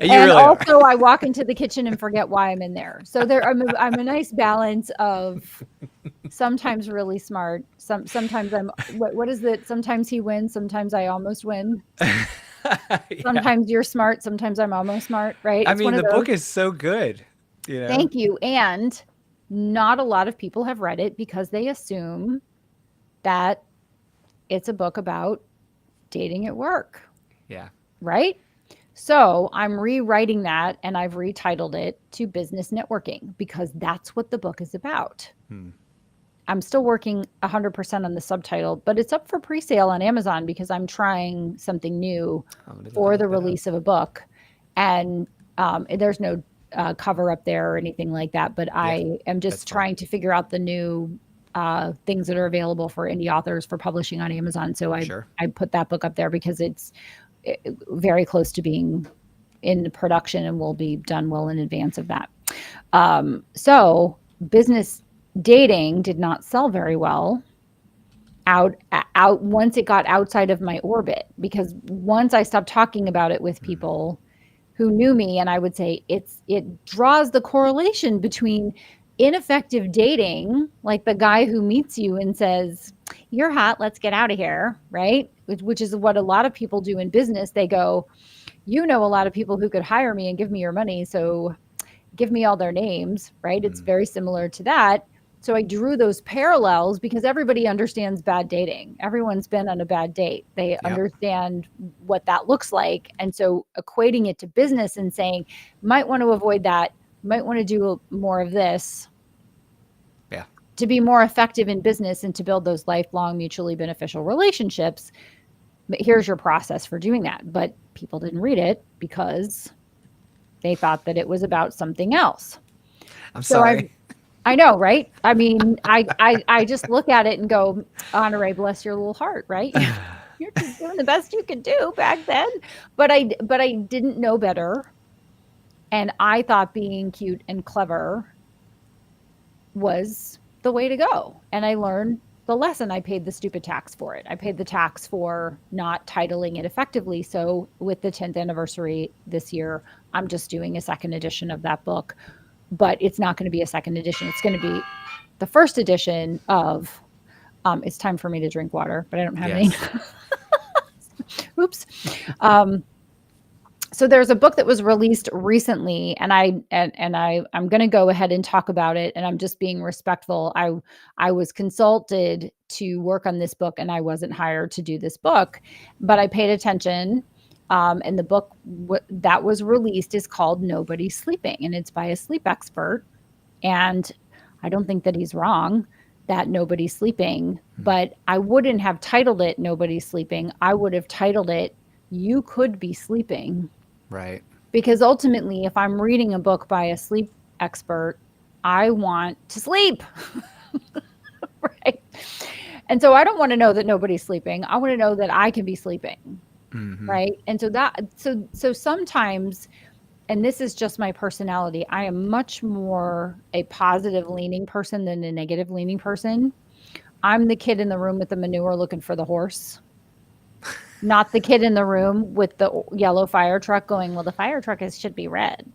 you And really are. also I walk into the kitchen and forget why I'm in there. So I'm a nice balance of sometimes really smart. Sometimes I'm what is it? Sometimes he wins, sometimes I almost win. Yeah, Sometimes you're smart, sometimes I'm almost smart, right? I It's one mean of the those. book is so good. You know. Thank you. And not a lot of people have read it because they assume that it's a book about dating at work, Yeah. right? So I'm rewriting that and I've retitled it to Business Networking because that's what the book is about. Hmm. I'm still working 100% on the subtitle, but it's up for pre-sale on Amazon because I'm trying something new I'm gonna for look the that up. release of a book. And there's no cover up there or anything like that, but Yeah, I am that's just fine. trying to figure out the new things that are available for indie authors for publishing on Amazon. So Sure. I put that book up there because it's very close to being in production and will be done well in advance of that. So business dating did not sell very well out once it got outside of my orbit because once I stopped talking about it with Hmm. people who knew me and I would say it draws the correlation between ineffective dating, like the guy who meets you and says, "You're hot, let's get out of here," right? Which is what a lot of people do in business. They go, "You know a lot of people who could hire me and give me your money, so give me all their names," right? It's Hmm. very similar to that. So I drew those parallels because everybody understands bad dating. Everyone's been on a bad date. They Yep. understand what that looks like. And so equating it to business and saying, might want to avoid that, might want to do more of this Yeah. to be more effective in business and to build those lifelong mutually beneficial relationships. But here's your process for doing that. But people didn't read it because they thought that it was about something else. I'm So sorry. I know, right? I mean, I just look at it and go, Honorée, bless your little heart, right? You're just doing the best you could do back then. But I didn't know better. And I thought being cute and clever was the way to go. And I learned the lesson. I paid the stupid tax for it. I paid the tax for not titling it effectively. So with the 10th anniversary this year, I'm just doing a second edition of that book, but it's not going to be a second edition. It's going to be the first edition of it's time for me to drink water, but I don't have any. Yes. Oops. Um, so there's a book that was released recently and I'm going to go ahead and talk about it and I'm just being respectful. I was consulted to work on this book and I wasn't hired to do this book, but I paid attention. And the book that was released is called Nobody's Sleeping and it's by a sleep expert. And I don't think that he's wrong that nobody's sleeping, Hmm. but I wouldn't have titled it Nobody's Sleeping. I would have titled it You Could Be Sleeping Right. Because ultimately, if I'm reading a book by a sleep expert, I want to sleep. Right. And so I don't want to know that nobody's sleeping. I want to know that I can be sleeping. Right. And so sometimes, and this is just my personality, I am much more a positive leaning person than a negative leaning person. I'm the kid in the room with the manure looking for the horse, not the kid in the room with the yellow fire truck going, well, the fire truck should be red.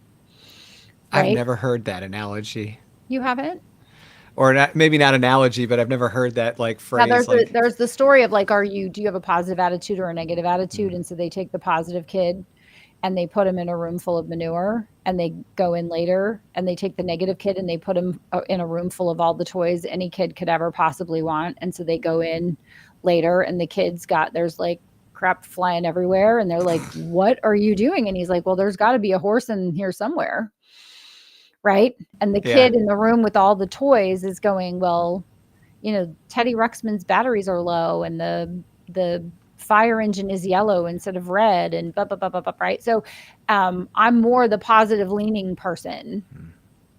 I've Right. never heard that analogy. You haven't? Or not, maybe not analogy, but I've never heard that like Now phrase. Like, there's the story of like, do you have a positive attitude or a negative attitude? And so they take the positive kid and they put him in a room full of manure, and they go in later and they take the negative kid and they put him in a room full of all the toys any kid could ever possibly want. And so they go in later and the kids there's like crap flying everywhere. And they're like, what are you doing? And he's like, well, there's got to be a horse in here somewhere. Right. And the yeah, kid in the room with all the toys is going, well, Teddy Ruxpin's batteries are low and the fire engine is yellow instead of red and blah, blah, blah, blah, blah, right? So I'm more the positive leaning person.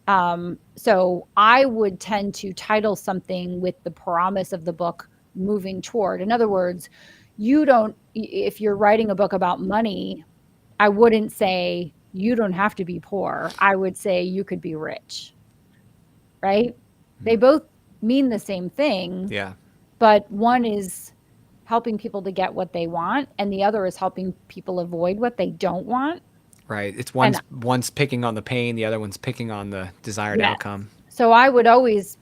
So I would tend to title something with the promise of the book moving toward. In other words, if you're writing a book about money, I wouldn't say you don't have to be poor. I would say you could be rich, right? They both mean the same thing. yeah. But one is helping people to get what they want, and the other is helping people avoid what they don't want. Right. It's And one's picking on the pain, the other one's picking on the desired yes. outcome. So I would always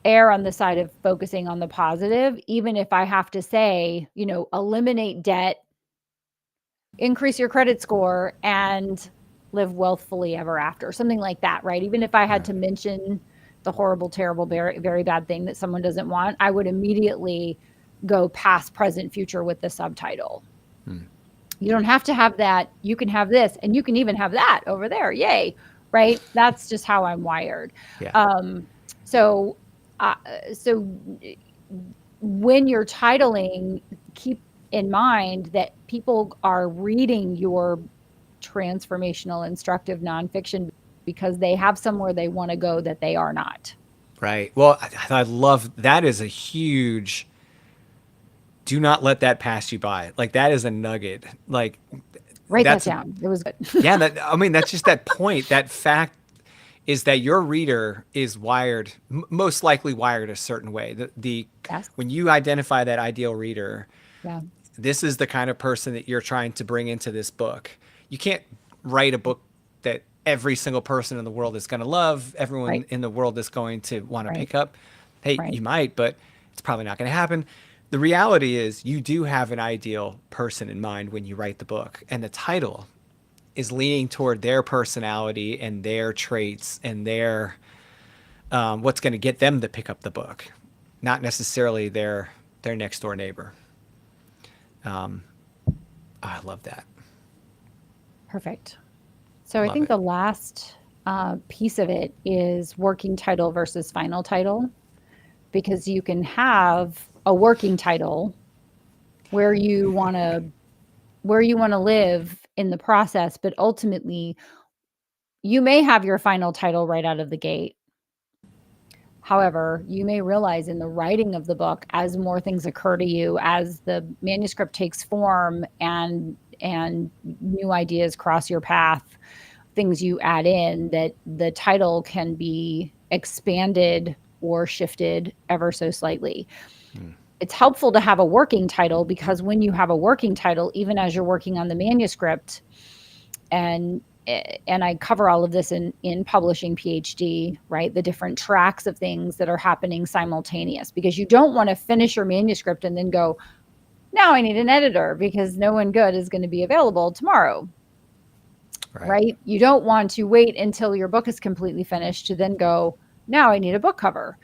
err on the side of focusing on the positive, even if I have to say, eliminate debt, increase your credit score, and live wealthfully ever after, something like that, right? Even if I had to mention the horrible, terrible, very, very bad thing that someone doesn't want, I would immediately go past, present, future with the subtitle. You don't have to have that. You can have this, and you can even have that over there. Yay. Right. That's just how I'm wired. Yeah. So when you're titling, keep in mind that people are reading your transformational, instructive nonfiction because they have somewhere they want to go that they are not. Right. Well, I love that is a huge. Do not let that pass you by. Like that is a nugget. Like Write that that's down. It was good. yeah. That's just that point. That fact is that your reader is wired, most likely wired a certain way. Yes. When you identify that ideal reader, Yeah. this is the kind of person that you're trying to bring into this book. You can't write a book that every single person in the world is going to love, everyone Right. in the world is going to want to Right. pick up. Hey, Right. you might, but it's probably not going to happen. The reality is you do have an ideal person in mind when you write the book, and the title is leaning toward their personality and their traits and their what's going to get them to pick up the book, not necessarily their next door neighbor. I love that. Perfect. So I Love think it. the last piece of it is working title versus final title, because you can have a working title where you want to live in the process, but ultimately you may have your final title right out of the gate. However, you may realize in the writing of the book, as more things occur to you, as the manuscript takes form and new ideas cross your path, things you add in, that the title can be expanded or shifted ever so slightly. It's helpful to have a working title, because when you have a working title, even as you're working on the manuscript, and I cover all of this in Publishing PhD, right? The different tracks of things that are happening simultaneous, because you don't want to finish your manuscript and then go, now I need an editor because no one good is going to be available tomorrow. Right? You don't want to wait until your book is completely finished to then go, now I need a book cover.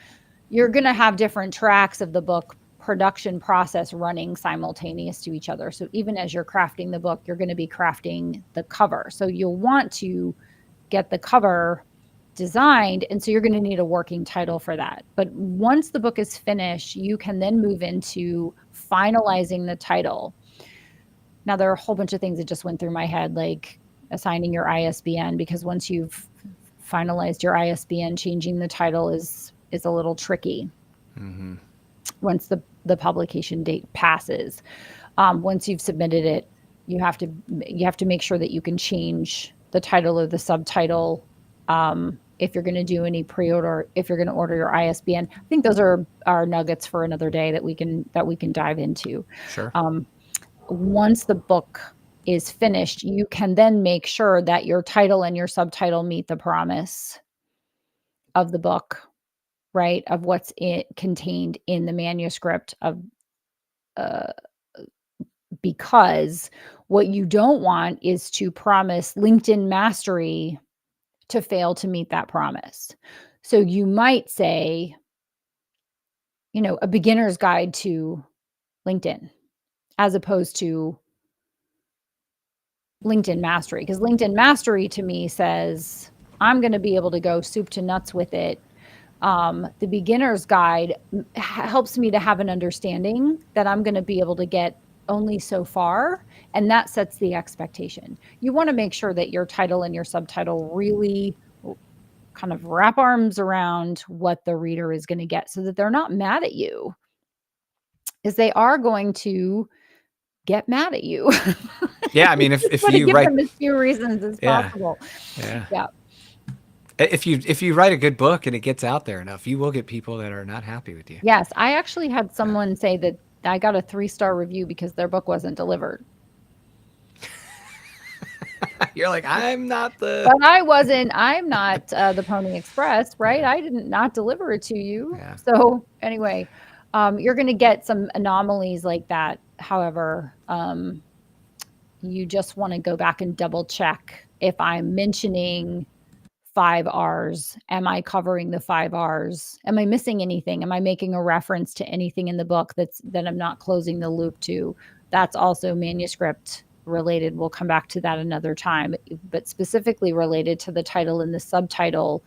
You're going to have different tracks of the book production process running simultaneous to each other. So even as you're crafting the book, you're going to be crafting the cover. So you'll want to get the cover designed. And so you're going to need a working title for that. But once the book is finished, you can then move into finalizing the title. Now, there are a whole bunch of things that just went through my head, like assigning your ISBN, because once you've finalized your ISBN, changing the title is a little tricky. Once the publication date passes, once you've submitted it, you have to make sure that you can change the title or the subtitle. If you're going to do any pre-order, if you're going to order your ISBN, I think those are nuggets for another day that we can dive into. Sure. Once the book is finished, you can then make sure that your title and your subtitle meet the promise of the book, right? Of what's contained in the manuscript of, because what you don't want is to promise LinkedIn mastery to fail to meet that promise. So you might say, a beginner's guide to LinkedIn, as opposed to LinkedIn mastery, because LinkedIn mastery to me says I'm going to be able to go soup to nuts with it. The beginner's guide helps me to have an understanding that I'm going to be able to get only so far, and that sets the expectation. You want to make sure that your title and your subtitle really kind of wrap arms around what the reader is going to get, so that they're not mad at you, is they are going to get mad at you. Yeah, I mean, if you give write, them as few reasons as possible. Yeah. If you write a good book and it gets out there enough, you will get people that are not happy with you. Yes, I actually had someone say that I got a 3-star review because their book wasn't delivered. You're like, I'm not the. But I'm not the Pony Express, right? I didn't not deliver it to you. Yeah. So anyway, you're going to get some anomalies like that. However, you just want to go back and double check if I'm mentioning 5 R's. Am I covering the 5 R's? Am I missing anything? Am I making a reference to anything in the book that I'm not closing the loop to? That's also manuscript related. We'll come back to that another time, but specifically related to the title and the subtitle.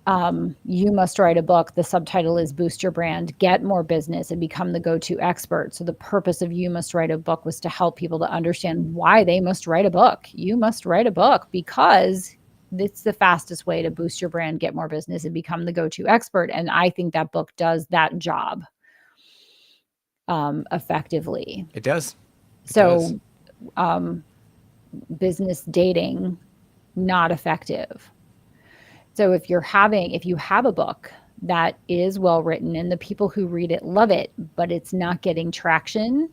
You must write a book. The subtitle is Boost Your Brand, Get More Business, and Become the Go-To Expert. So the purpose of You Must Write a Book was to help people to understand why they must write a book. You must write a book because it's the fastest way to boost your brand, get more business, and become the go-to expert. And I think that book does that job effectively. It does. So business dating, not effective. So if you have a book that is well written and the people who read it love it, but it's not getting traction,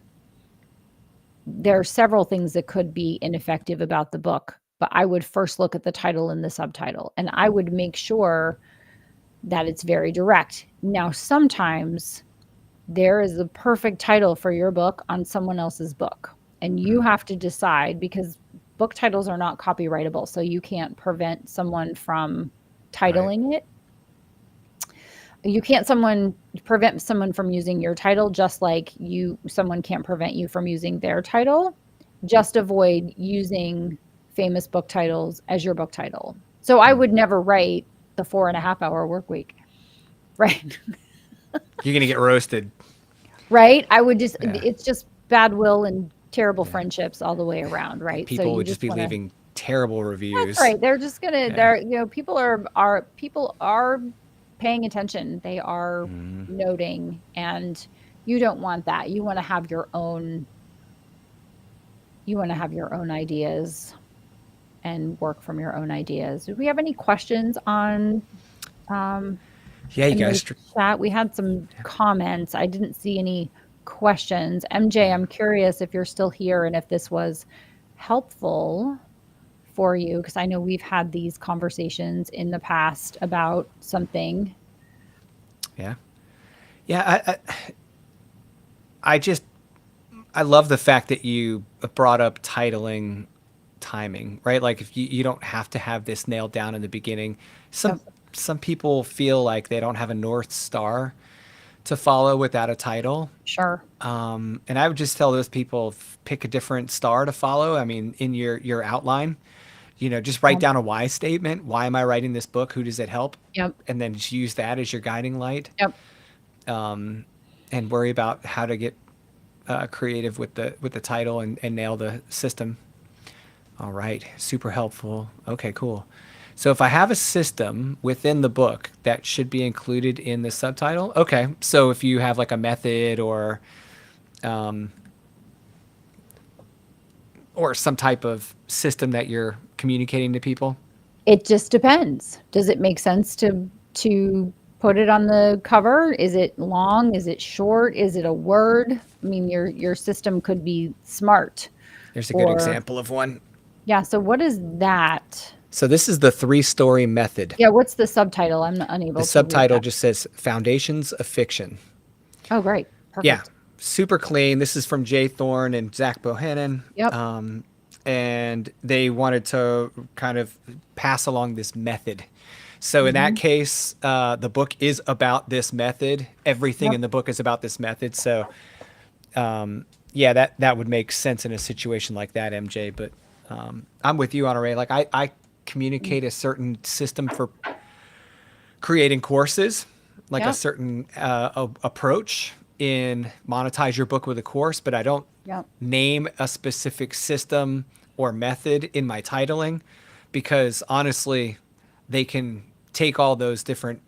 there are several things that could be ineffective about the book. But I would first look at the title and the subtitle, and I would make sure that it's very direct. Now, sometimes there is a perfect title for your book on someone else's book, and you have to decide, because book titles are not copyrightable, so you can't prevent someone from titling it. You can't prevent someone from using your title, just like someone can't prevent you from using their title. Just avoid using famous book titles as your book title. So I would never write the 4.5-hour work week, right? You're gonna get roasted, right? I would just, it's just bad will and terrible friendships all the way around, right? People would just be leaving terrible reviews. That's right. They're just gonna, people are paying attention. They are noting, and you don't want that. You want to have your own. You want to have your own ideas and work from your own ideas. Do we have any questions on? You guys. Chat. We had some comments. I didn't see any questions. MJ, I'm curious if you're still here and if this was helpful for you, because I know we've had these conversations in the past about something. I love the fact that you brought up timing, right? Like, if you don't have to have this nailed down in the beginning. Some people feel like they don't have a North Star to follow without a title. Sure. And I would just tell those people, pick a different star to follow. I mean, in your outline, just write down a why statement. Why am I writing this book? Who does it help? Yep. And then just use that as your guiding light. Yep. And worry about how to get creative with the title and nail the system. All right. Super helpful. Okay, cool. So if I have a system within the book that should be included in the subtitle, okay. So if you have like a method um, or some type of system that you're communicating to people. It just depends. Does it make sense to put it on the cover? Is it long? Is it short? Is it a word? I mean, your system could be smart There's a good or example of one. yeah, so what is that? So this is the three-story method. Yeah, what's the subtitle? I'm The unable to read subtitle that. just says Foundations of Fiction. Oh, great. Yeah, Perfect. super clean. This is from Jay Thorne and Zach Bohannon. Yep. And they wanted to kind of pass along this method. So in that Mhm. case, the book is about this method. Everything Yep. in the book is about this method. So yeah, that would make sense in a situation like that, MJ. But I'm with you, Honorée. Like I communicate a certain system for creating courses, like a Yep. certain approach in monetize your book with a course, but I don't Yep. name a specific system or method in my titling because honestly, they can take all those different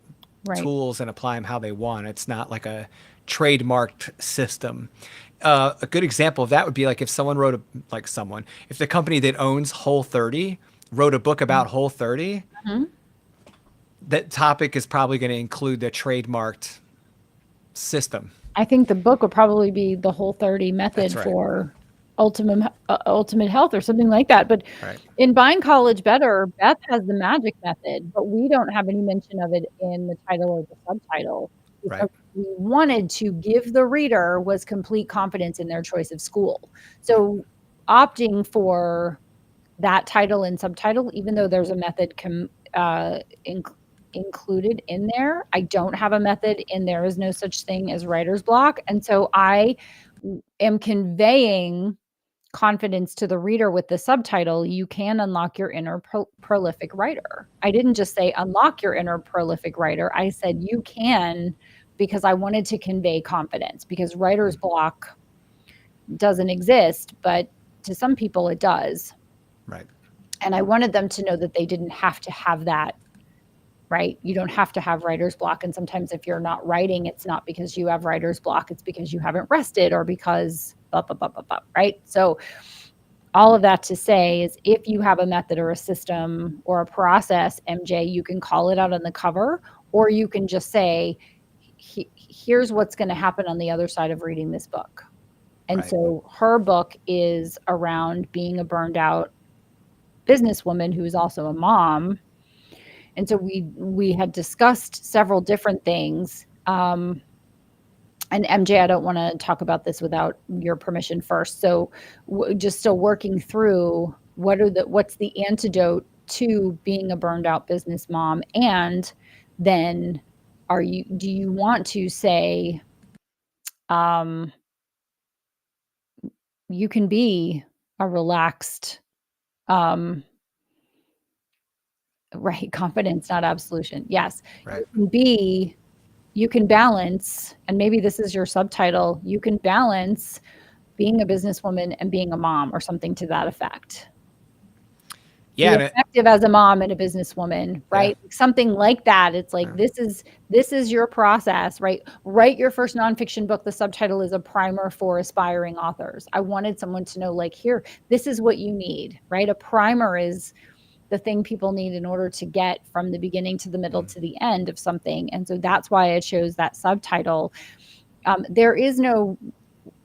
Right. tools and apply them how they want. It's not like a trademarked system. A good example of that would be like if someone wrote if the company that owns Whole30 wrote a book about Whole30, Mhm. that topic is probably going to include the trademarked system. I think the book would probably be the Whole30 That's method right. for ultimate health or something like that. But Right. in Buying College Better, Beth has the magic method, but we don't have any mention of it in the title or the subtitle Right. because we wanted to give the reader was complete confidence in their choice of school. Right. So opting for that title and subtitle, even though there's a method included in there, I don't have a method and there is no such thing as writer's block. And so I am conveying confidence to the reader with the subtitle. You can unlock your inner prolific writer. I didn't just say unlock your inner prolific writer. I said you can, because I wanted to convey confidence, because writer's block doesn't exist, but to some people it does. Right. And I wanted them to know that they didn't have to have that, right? You don't have to have writer's block. And sometimes if you're not writing, it's not because you have writer's block, it's because you haven't rested or because blah, blah, blah, blah, blah, right? So all of that to say is if you have a method or a system or a process, MJ, you can call it out on the cover, or you can just say, here's what's going to happen on the other side of reading this book. And Right. so her book is around being a burned out businesswoman who's also a mom. And so we had discussed several different things. And MJ, I don't want to talk about this without your permission first. So just still working through what's the antidote to being a burned out business mom, and then do you want to say um, you can be a relaxed um, right, confidence, not absolution. Yes. Right. You can balance, and maybe this is your subtitle, you can balance being a businesswoman and being a mom or something to that effect. Be Yeah. effective as a mom and a businesswoman, Yeah. right? Something like that. It's like Yeah. this is your process, right? Write your first nonfiction book. The subtitle is a primer for aspiring authors. I wanted someone to know, like, here, this is what you need, right? A primer is the thing people need in order to get from the beginning to the middle to the end of something. And so that's why I chose that subtitle. There is no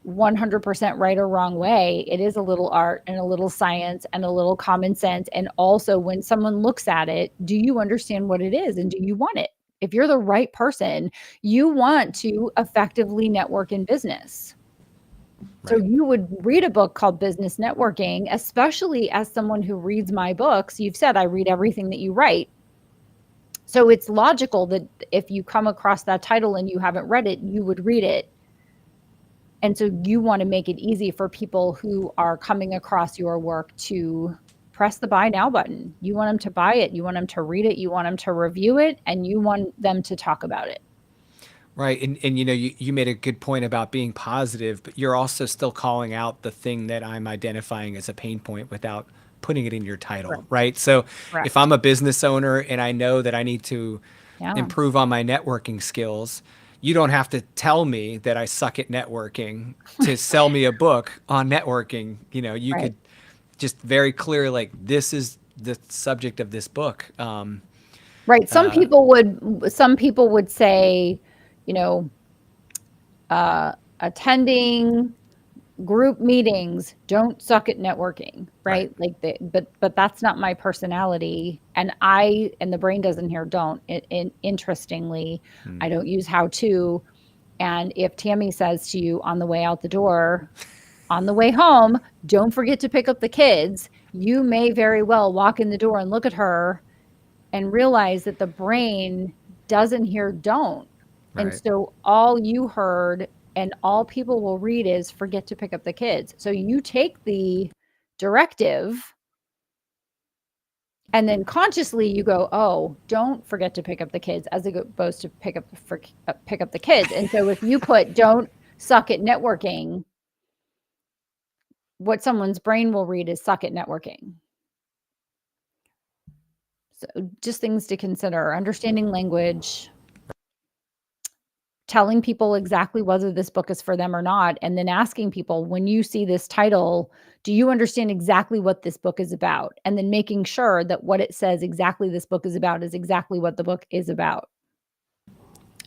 100% right or wrong way. It is a little art and a little science and a little common sense. And also, when someone looks at it, do you understand what it is and do you want it? If you're the right person, you want to effectively network in business. So Right. you would read a book called Business Networking, especially as someone who reads my books. You've said I read everything that you write. So it's logical that if you come across that title and you haven't read it, you would read it. And so you want to make it easy for people who are coming across your work to press the buy now button. You want them to buy it, you want them to read it, you want them to review it, and you want them to talk about it. Right. And you know, you made a good point about being positive, but you're also still calling out the thing that I'm identifying as a pain point without putting it in your title, Right. right? So Correct. if I'm a business owner and I know that I need to Yeah. improve on my networking skills, you don't have to tell me that I suck at networking to sell me a book on networking. You know, you Right. could just very clear, like, this is the subject of this book. Right. Some people would say, you know, attending group meetings, don't suck at networking, Right. right? Like but that's not my personality. And the brain doesn't hear don't. Interestingly, I don't use how to. And if Tammy says to you on the way out the door, on the way home, don't forget to pick up the kids, you may very well walk in the door and look at her and realize that the brain doesn't hear don't. And Right. so all you heard and all people will read is forget to pick up the kids. So you take the directive and then consciously you go, oh, don't forget to pick up the kids, as opposed to pick up the kids. And so if you put don't suck at networking, what someone's brain will read is suck at networking. So just things to consider: understanding language, telling people exactly whether this book is for them or not, and then asking people, when you see this title, do you understand exactly what this book is about? And then making sure that what it says exactly this book is about is exactly what the book is about.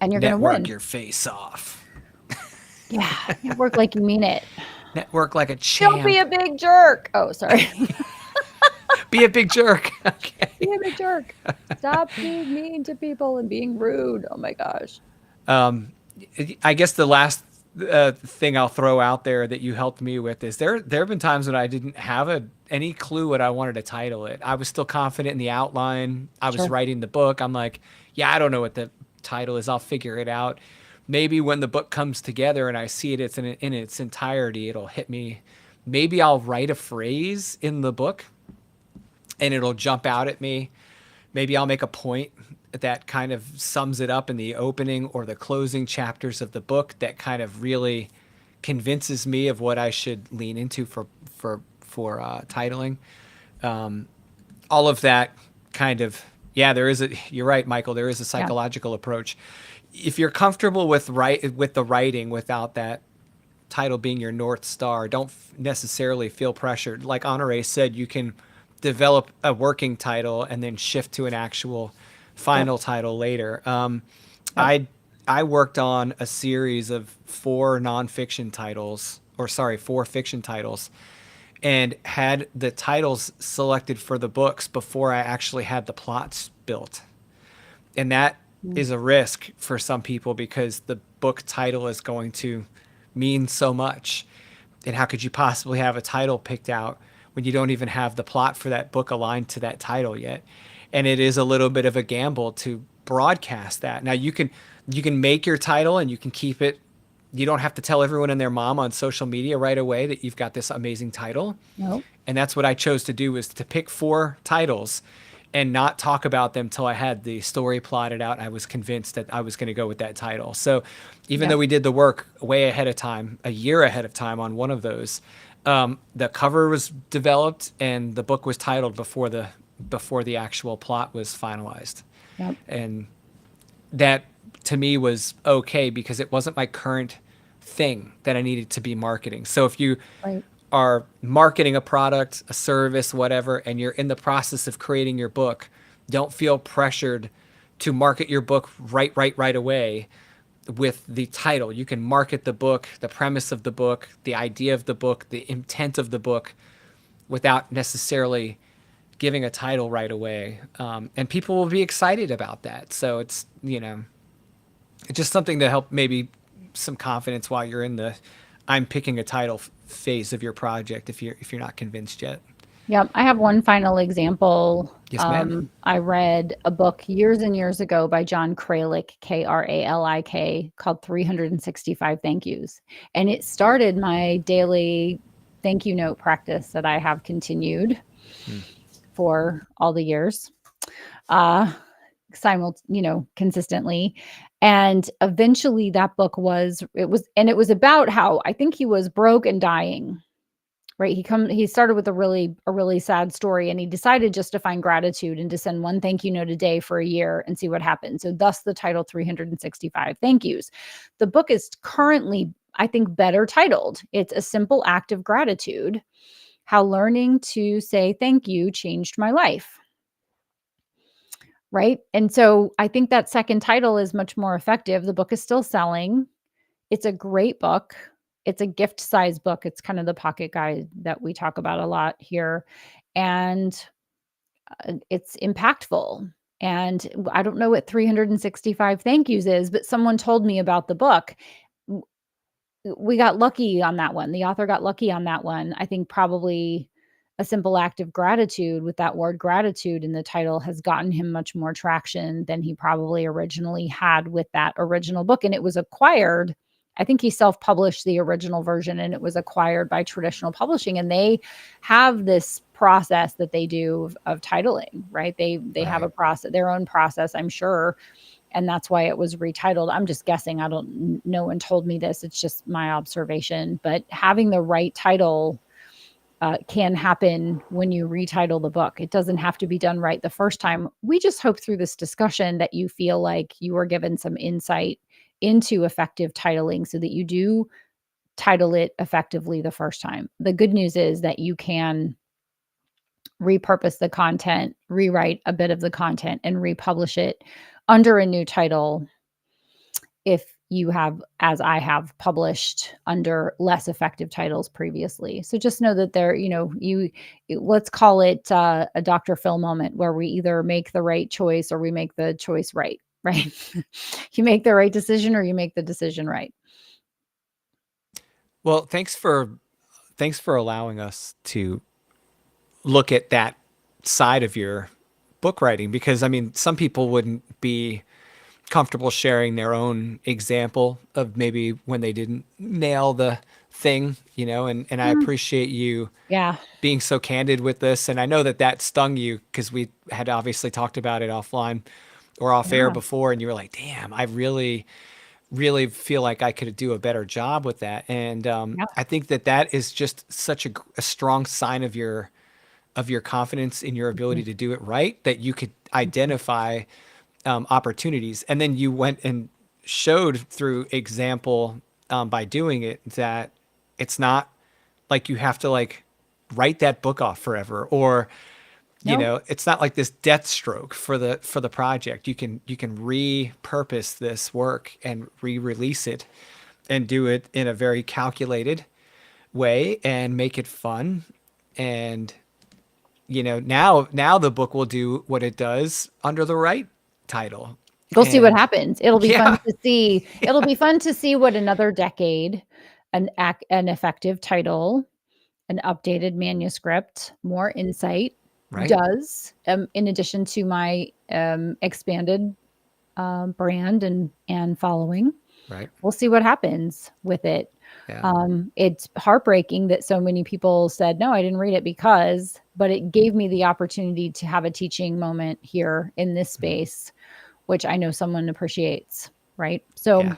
And you're going to Network win. your face off. Yeah. Network like you mean it. Network like a Don't be champ. a big jerk. Oh, sorry. Be a big jerk. Okay. Be a big jerk. Stop being mean to people and being rude. Oh my gosh. I guess the last thing I'll throw out there that you helped me with is there have been times when I didn't have any clue what I wanted to title it. I was still confident in the outline. I was Sure. writing the book. I'm like, yeah, I don't know what the title is. I'll figure it out. Maybe when the book comes together and I see it's in its entirety, it'll hit me. Maybe I'll write a phrase in the book and it'll jump out at me. Maybe I'll make a point that kind of sums it up in the opening or the closing chapters of the book that kind of really convinces me of what I should lean into for titling. All of that kind of, yeah, you're right, Michael, there is a Yeah. psychological approach. If you're comfortable with the writing without that title being your North Star, don't necessarily feel pressured. Like Honorée said, you can develop a working title and then shift to an actual final title later. Yep. I worked on a series of four fiction titles, and had the titles selected for the books before I actually had the plots built. And that is a risk for some people because the book title is going to mean so much. And how could you possibly have a title picked out when you don't even have the plot for that book aligned to that title yet? And it is a little bit of a gamble to broadcast that. Now you can make your title and you can keep it. You don't have to tell everyone and their mom on social media right away that you've got this amazing title. Nope. And that's what I chose to do, was to pick four titles and not talk about them till I had the story plotted out. I was convinced that I was going to go with that title. So even though we did the work way ahead of time, a year ahead of time on one of those, the cover was developed and the book was titled before the actual plot was finalized. Yep. And that to me was okay because it wasn't my current thing that I needed to be marketing. So if you Right. are marketing a product, a service, whatever, and you're in the process of creating your book, don't feel pressured to market your book right away with the title. You can market the book, the premise of the book, the idea of the book, the intent of the book without necessarily giving a title right away. And people will be excited about that. So it's just something to help maybe some confidence while you're in the I'm picking a title phase of your project if you're not convinced yet. Yep. I have one final example. Yes, ma'am. I read a book years and years ago by John Kralik, Kralik, called 365 Thank Yous. And it started my daily thank you note practice that I have continued for all the years, consistently. And eventually that book it was about how I think he was broke and dying. right? He started with a really sad story, and he decided just to find gratitude and to send one thank you note a day for a year and see what happens. So thus the title 365 Thank Yous. The book is currently, I think, better titled. It's A Simple Act of Gratitude: How Learning to Say Thank You Changed My Life. Right? And so I think that second title is much more effective. The book is still selling. It's a great book. It's a gift size book. It's kind of the pocket guide that we talk about a lot here. And it's impactful. And I don't know what 365 thank yous is, but someone told me about the book. We got lucky on that one. The author got lucky on that one. I think probably A Simple Act of Gratitude, with that word gratitude in the title, has gotten him much more traction than he probably originally had with that original book. And it was acquired. I think he self-published the original version, and it was acquired by traditional publishing. And they have this process that they do of titling, right? They have a process, their own process, I'm sure. And that's why it was retitled. I'm just guessing. No one told me this. It's just my observation. But having the right title can happen when you retitle the book. It doesn't have to be done right the first time. We just hope through this discussion that you feel like you are given some insight into effective titling so that you do title it effectively the first time. The good news is that you can repurpose the content, rewrite a bit of the content, and republish it under a new title if you have, as I have, published under less effective titles previously. So just know that let's call it a Dr. Phil moment, where we either make the right choice or we make the choice right? You make the right decision or you make the decision right. Well, thanks for allowing us to look at that side of your book writing, because I mean, some people wouldn't be comfortable sharing their own example of maybe when they didn't nail the thing, and I appreciate you being so candid with this. And I know that stung you, because we had obviously talked about it offline or off air before, and you were like, damn, I really feel like I could do a better job with that. And I think that is just such a strong sign of your confidence in your ability to do it right, that you could identify opportunities. And then you went and showed through example, by doing it, that it's not like you have to like write that book off forever, or it's not like this death stroke for the project. You can repurpose this work and re-release it and do it in a very calculated way and make it fun. And now the book will do what it does under the right title. We'll see what happens. It'll be fun to see. Yeah. It'll be fun to see what another decade, an effective title, an updated manuscript, more insight does, in addition to my expanded brand and following. Right. We'll see what happens with it. Yeah. It's heartbreaking that so many people said, no, I didn't read it but it gave me the opportunity to have a teaching moment here in this space, which I know someone appreciates. Right. So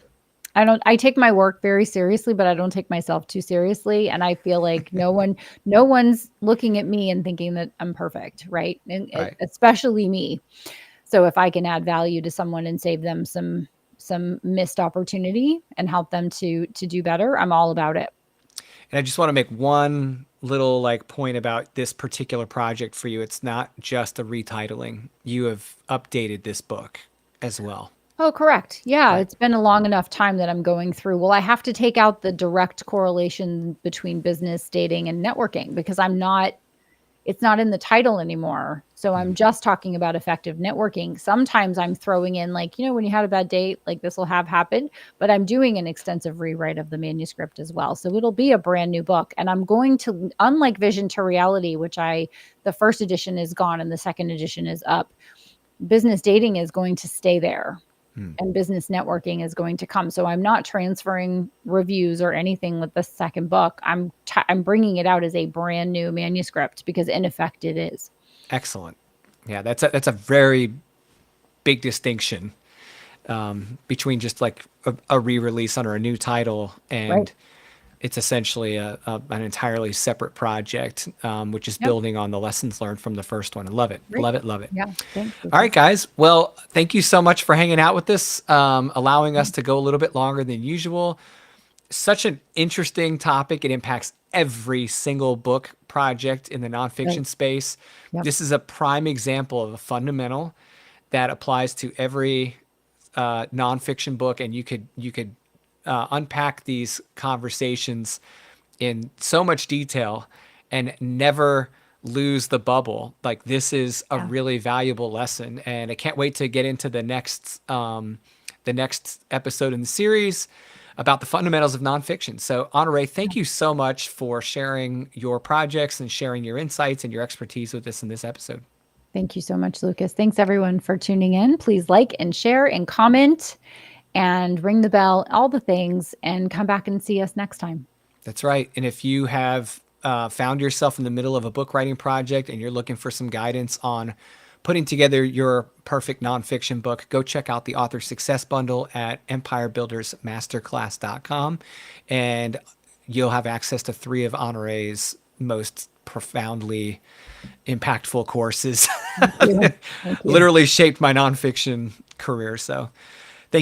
I take my work very seriously, but I don't take myself too seriously. And I feel like no one's looking at me and thinking that I'm perfect. Right. And especially me. So if I can add value to someone and save them some missed opportunity and help them to do better, I'm all about it. And I just want to make one little point about this particular project for you. It's not just a retitling. You have updated this book as well. Oh, correct. Yeah. It's been a long enough time that I'm going through. Well, I have to take out the direct correlation between business, dating, and networking, because it's not in the title anymore. So I'm just talking about effective networking. Sometimes I'm throwing in when you had a bad date, this will have happened, but I'm doing an extensive rewrite of the manuscript as well. So it'll be a brand new book. And I'm going to, unlike Vision to Reality, which the first edition is gone and the second edition is up, business dating is going to stay there. And business networking is going to come. So I'm not transferring reviews or anything with the second book. I'm bringing it out as a brand new manuscript, because in effect it is. Excellent. Yeah, that's a very big distinction between just a re-release under a new title and it's essentially an entirely separate project, which is Yep. building on the lessons learned from the first one. I love it. Great. Love it. Love it. Yeah. Thanks, All right, Lucas. guys. Well, thank you so much for hanging out with us, allowing us to go a little bit longer than usual. Such an interesting topic. It impacts every single book project in the nonfiction Right. space. Yep. This is a prime example of a fundamental that applies to every nonfiction book, and you could unpack these conversations in so much detail and never lose the bubble. Like, this is a Yeah. really valuable lesson, and I can't wait to get into the next episode in the series about the fundamentals of nonfiction. So, Honorée, thank you so much for sharing your projects and sharing your insights and your expertise with us in this episode. Thank you so much, Lucas. Thanks everyone for tuning in. Please like and share and comment and ring the bell, all the things, and come back and see us next time. That's right. And if you have found yourself in the middle of a book writing project and you're looking for some guidance on putting together your perfect nonfiction book, go check out the Author Success Bundle at empirebuildersmasterclass.com. And you'll have access to 3 of Honorée's most profoundly impactful courses. Thank you. Thank you. Literally shaped my nonfiction career. So